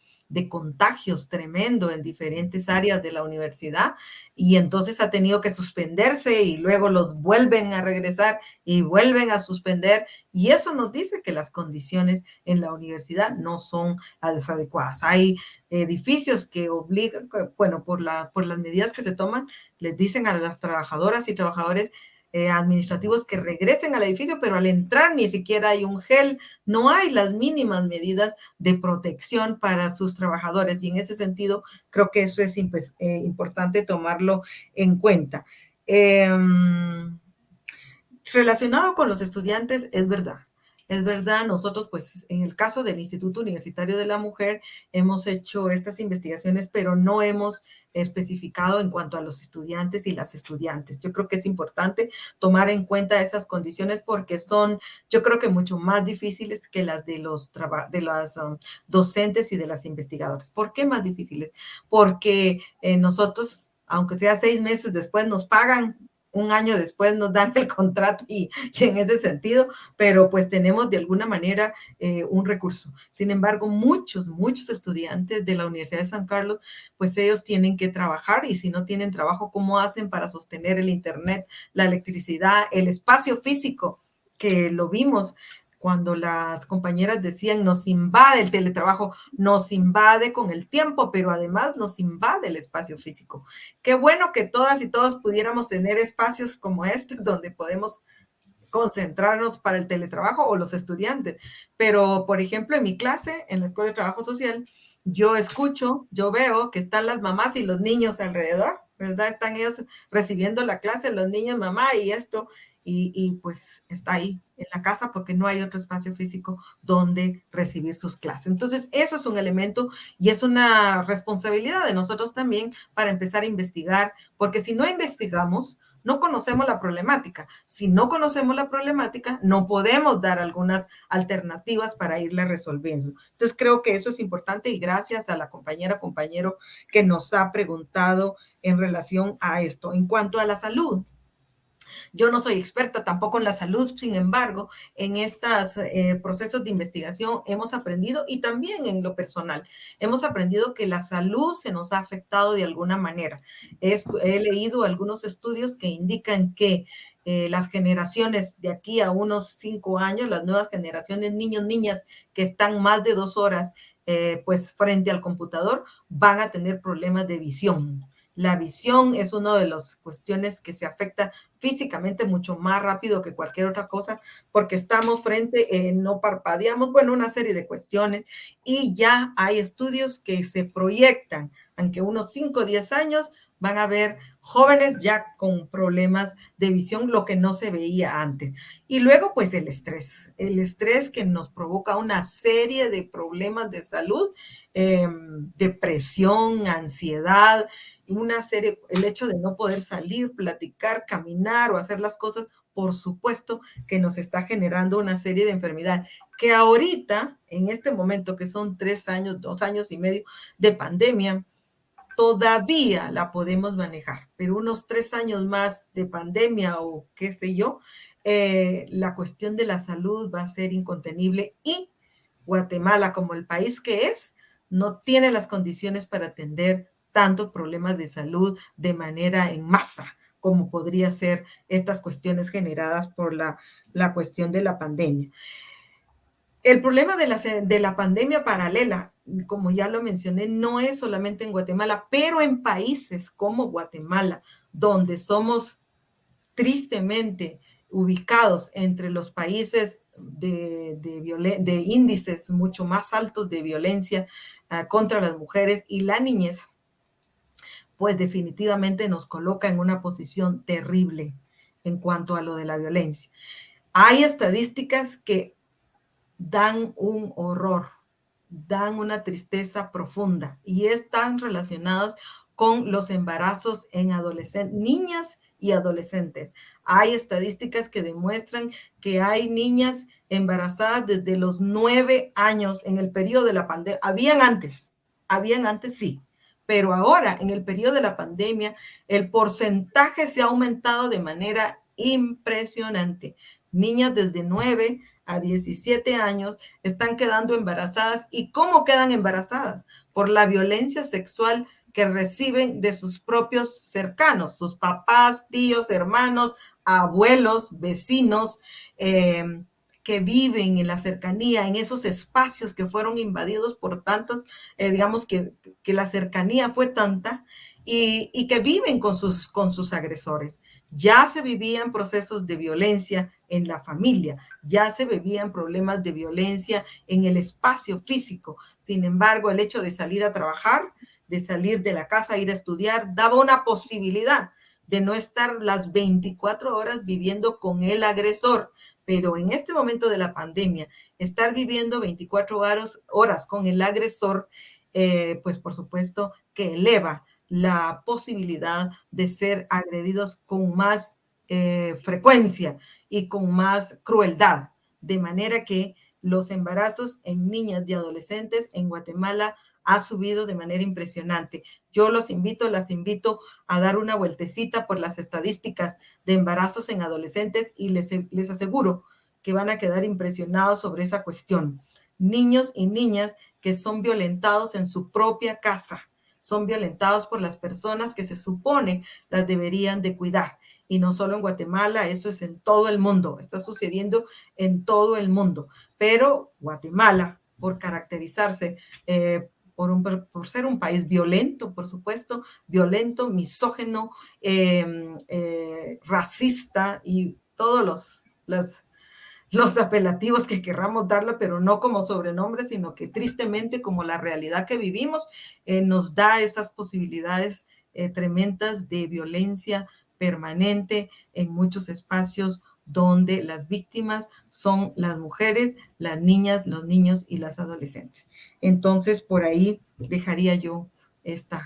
contagios tremendo en diferentes áreas de la universidad y entonces ha tenido que suspenderse y luego los vuelven a regresar y vuelven a suspender y eso nos dice que las condiciones en la universidad no son las adecuadas. Hay edificios que obligan, bueno, por las medidas que se toman, les dicen a las trabajadoras y trabajadores administrativos que regresen al edificio, pero al entrar ni siquiera hay un gel, no hay las mínimas medidas de protección para sus trabajadores y en ese sentido creo que eso es importante tomarlo en cuenta. Relacionado con los estudiantes, es verdad, nosotros pues en el caso del Instituto Universitario de la Mujer hemos hecho estas investigaciones, pero no hemos especificado en cuanto a los estudiantes y las estudiantes. Yo creo que es importante tomar en cuenta esas condiciones porque son, yo creo que mucho más difíciles que las de los docentes y de las investigadoras. ¿Por qué más difíciles? Porque nosotros, aunque sea 6 meses después, nos pagan. Un año después nos dan el contrato y en ese sentido, pero pues tenemos de alguna manera un recurso. Sin embargo, muchos estudiantes de la Universidad de San Carlos, pues ellos tienen que trabajar y si no tienen trabajo, ¿cómo hacen para sostener el internet, la electricidad, el espacio físico? Que lo vimos cuando las compañeras decían, nos invade el teletrabajo, nos invade con el tiempo, pero además nos invade el espacio físico. Qué bueno que todas y todos pudiéramos tener espacios como este, donde podemos concentrarnos para el teletrabajo o los estudiantes. Pero, por ejemplo, en mi clase, en la Escuela de Trabajo Social, yo escucho, yo veo que están las mamás y los niños alrededor, ¿verdad? Están ellos recibiendo la clase, los niños, mamá y esto, y pues está ahí en la casa porque no hay otro espacio físico donde recibir sus clases. Entonces, eso es un elemento y es una responsabilidad de nosotros también para empezar a investigar, porque si no investigamos, no conocemos la problemática. Si no conocemos la problemática, no podemos dar algunas alternativas para irla resolviendo. Entonces, creo que eso es importante y gracias a la compañero que nos ha preguntado en relación a esto. En cuanto a la salud, yo no soy experta tampoco en la salud, sin embargo, en estos procesos de investigación hemos aprendido y también en lo personal, hemos aprendido que la salud se nos ha afectado de alguna manera. He leído algunos estudios que indican que las generaciones de aquí a unos 5 años, las nuevas generaciones, niños, niñas que están más de 2 horas pues frente al computador, van a tener problemas de visión. La visión es una de las cuestiones que se afecta físicamente mucho más rápido que cualquier otra cosa, porque estamos frente, no parpadeamos, bueno, una serie de cuestiones, y ya hay estudios que se proyectan, aunque unos 5 o 10 años van a ver jóvenes ya con problemas de visión, lo que no se veía antes. Y luego, pues el estrés que nos provoca una serie de problemas de salud, depresión, ansiedad, una serie, el hecho de no poder salir, platicar, caminar o hacer las cosas, por supuesto que nos está generando una serie de enfermedades que ahorita, en este momento que son 3 años, 2 años y medio de pandemia, todavía la podemos manejar, pero unos 3 años más de pandemia o qué sé yo, la cuestión de la salud va a ser incontenible y Guatemala, como el país que es, no tiene las condiciones para atender tantos problemas de salud de manera en masa, como podría ser estas cuestiones generadas por la cuestión de la pandemia. El problema de la pandemia paralela, como ya lo mencioné, no es solamente en Guatemala, pero en países como Guatemala, donde somos tristemente ubicados entre los países de índices mucho más altos de violencia contra las mujeres y la niñez, pues definitivamente nos coloca en una posición terrible en cuanto a lo de la violencia. Hay estadísticas que dan un horror, dan una tristeza profunda y están relacionados con los embarazos en adolescentes, niñas y adolescentes. Hay estadísticas que demuestran que hay niñas embarazadas desde los 9 años en el periodo de la pandemia. Habían antes sí, pero ahora en el periodo de la pandemia el porcentaje se ha aumentado de manera impresionante. Niñas desde 9 a 17 años están quedando embarazadas. ¿Y cómo quedan embarazadas? Por la violencia sexual que reciben de sus propios cercanos, sus papás, tíos, hermanos, abuelos, vecinos, que viven en la cercanía, en esos espacios que fueron invadidos por tantos, digamos que la cercanía fue tanta y que viven con sus agresores. Ya se vivían procesos de violencia en la familia, ya se vivían problemas de violencia en el espacio físico. Sin embargo, el hecho de salir a trabajar, de salir de la casa, ir a estudiar, daba una posibilidad de no estar las 24 horas viviendo con el agresor. Pero en este momento de la pandemia, estar viviendo 24 horas con el agresor, pues por supuesto que eleva la posibilidad de ser agredidos con más frecuencia y con más crueldad. De manera que los embarazos en niñas y adolescentes en Guatemala ha subido de manera impresionante. Yo las invito a dar una vueltecita por las estadísticas de embarazos en adolescentes y les aseguro que van a quedar impresionados sobre esa cuestión. Niños y niñas que son violentados en su propia casa, son violentados por las personas que se supone las deberían de cuidar. Y no solo en Guatemala, eso es en todo el mundo, está sucediendo en todo el mundo. Pero Guatemala, por caracterizarse por ser un país violento, por supuesto, violento, misógeno, racista y todos los apelativos que querramos darle, pero no como sobrenombre, sino que tristemente como la realidad que vivimos nos da esas posibilidades tremendas de violencia permanente en muchos espacios donde las víctimas son las mujeres, las niñas, los niños y las adolescentes. Entonces, por ahí dejaría yo estas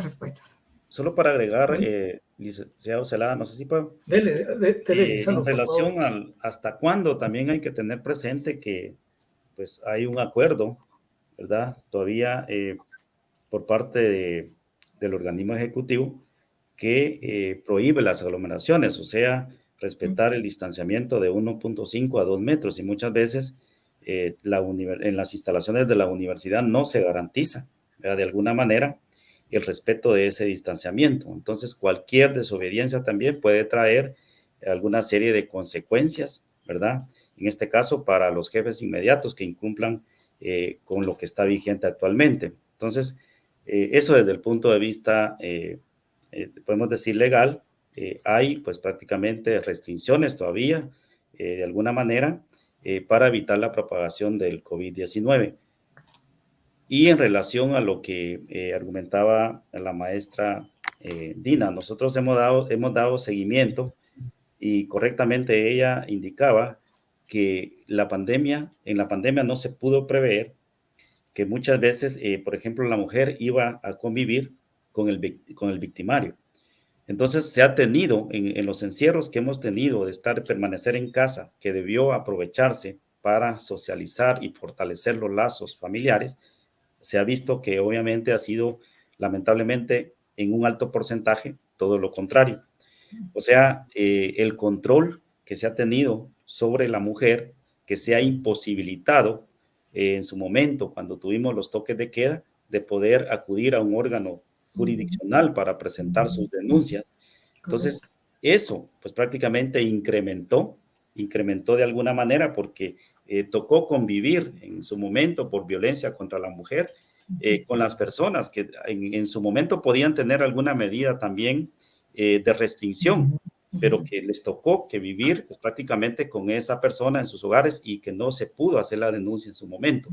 respuestas.
Solo para agregar, licenciado Celada, no sé si puedo.
Dele,
En relación al hasta cuándo, también hay que tener presente que pues hay un acuerdo, ¿verdad? Todavía por parte del organismo ejecutivo que prohíbe las aglomeraciones, o sea, respetar el distanciamiento de 1.5 a 2 metros y muchas veces en las instalaciones de la universidad no se garantiza, ¿verdad? De alguna manera el respeto de ese distanciamiento. Entonces, cualquier desobediencia también puede traer alguna serie de consecuencias, ¿verdad? En este caso, para los jefes inmediatos que incumplan con lo que está vigente actualmente. Entonces, eso desde el punto de vista, podemos decir, legal, hay pues prácticamente restricciones todavía, de alguna manera, para evitar la propagación del COVID-19. Y en relación a lo que argumentaba la maestra Dina, nosotros hemos dado seguimiento y correctamente ella indicaba que en la pandemia no se pudo prever que muchas veces, por ejemplo, la mujer iba a convivir con el victimario. Entonces se ha tenido en los encierros que hemos tenido de permanecer en casa, que debió aprovecharse para socializar y fortalecer los lazos familiares, se ha visto que obviamente ha sido lamentablemente en un alto porcentaje todo lo contrario. O sea, el control que se ha tenido sobre la mujer, que se ha imposibilitado en su momento, cuando tuvimos los toques de queda, de poder acudir a un órgano jurisdiccional para presentar sus denuncias. Entonces, eso pues prácticamente incrementó de alguna manera porque tocó convivir en su momento por violencia contra la mujer con las personas que en su momento podían tener alguna medida también de restricción, pero que les tocó que vivir pues, prácticamente con esa persona en sus hogares y que no se pudo hacer la denuncia en su momento.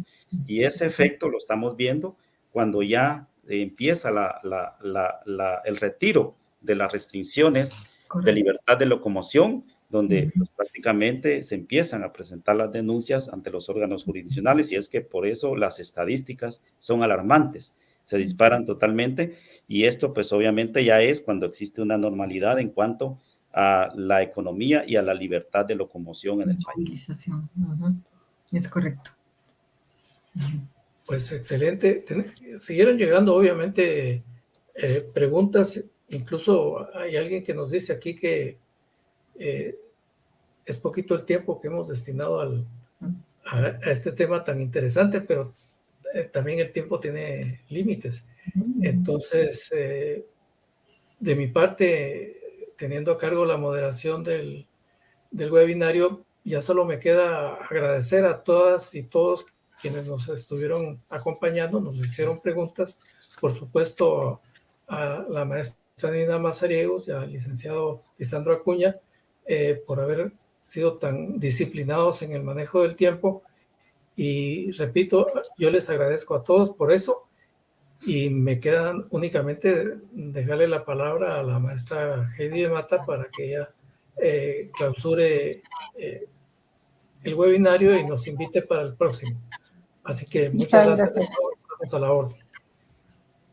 Y ese efecto lo estamos viendo cuando ya empieza el retiro de las restricciones de libertad de locomoción, donde pues, prácticamente se empiezan a presentar las denuncias ante los órganos jurisdiccionales, y es que por eso las estadísticas son alarmantes, se disparan totalmente, y esto pues obviamente ya es cuando existe una normalidad en cuanto a la economía y a la libertad de locomoción en el país.
Es correcto.
Pues excelente. Siguieron llegando obviamente preguntas, incluso hay alguien que nos dice aquí que es poquito el tiempo que hemos destinado a este tema tan interesante, pero también el tiempo tiene límites. Entonces, de mi parte, teniendo a cargo la moderación del webinario, ya solo me queda agradecer a todas y todos quienes nos estuvieron acompañando, nos hicieron preguntas, por supuesto a la maestra Nina Mazariegos y al licenciado Lisandro Acuña, por haber sido tan disciplinados en el manejo del tiempo, y repito, yo les agradezco a todos por eso, y me quedan únicamente dejarle la palabra a la maestra Heidi de Mata para que ella clausure el webinario y nos invite para el próximo. Así que muchas gracias. Estamos a la orden.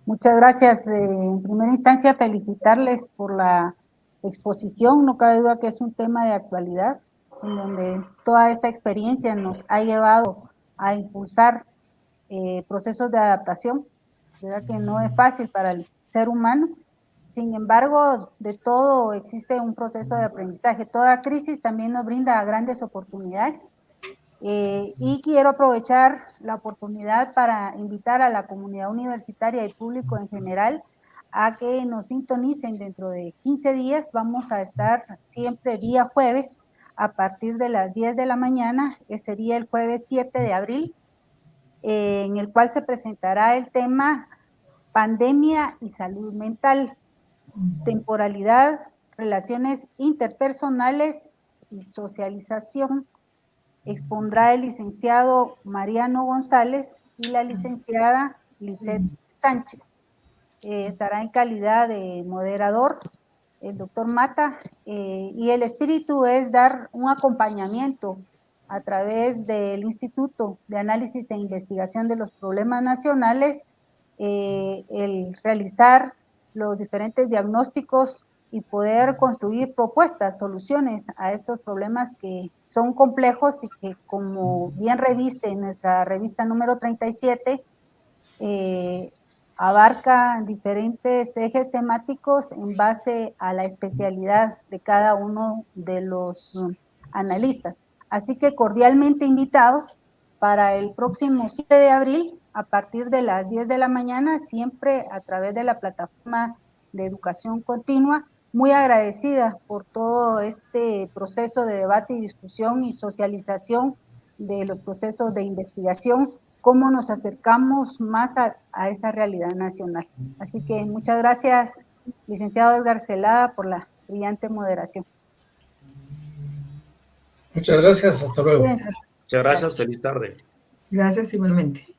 Muchas gracias. En primera instancia, felicitarles por la exposición. No cabe duda que es un tema de actualidad, en donde toda esta experiencia nos ha llevado a impulsar procesos de adaptación, ¿verdad? Que no es fácil para el ser humano. Sin embargo, de todo existe un proceso de aprendizaje. Toda crisis también nos brinda grandes oportunidades. Y quiero aprovechar la oportunidad para invitar a la comunidad universitaria y público en general a que nos sintonicen dentro de 15 días. Vamos a estar siempre día jueves a partir de las 10 de la mañana, que sería el jueves 7 de abril, en el cual se presentará el tema pandemia y salud mental, temporalidad, relaciones interpersonales y socialización. Expondrá el licenciado Mariano González y la licenciada Lisette Sánchez. Estará en calidad de moderador el doctor Mata, y el espíritu es dar un acompañamiento a través del Instituto de Análisis e Investigación de los Problemas Nacionales, el realizar los diferentes diagnósticos y poder construir propuestas, soluciones a estos problemas que son complejos y que, como bien reviste en nuestra revista número 37, abarca diferentes ejes temáticos en base a la especialidad de cada uno de los analistas. Así que cordialmente invitados para el próximo 7 de abril a partir de las 10 de la mañana, siempre a través de la plataforma de educación continua. Muy agradecida por todo este proceso de debate y discusión y socialización de los procesos de investigación, cómo nos acercamos más a esa realidad nacional. Así que muchas gracias, licenciado Edgar Celada, por la brillante moderación.
Muchas gracias, hasta luego.
Muchas gracias, feliz tarde.
Gracias igualmente.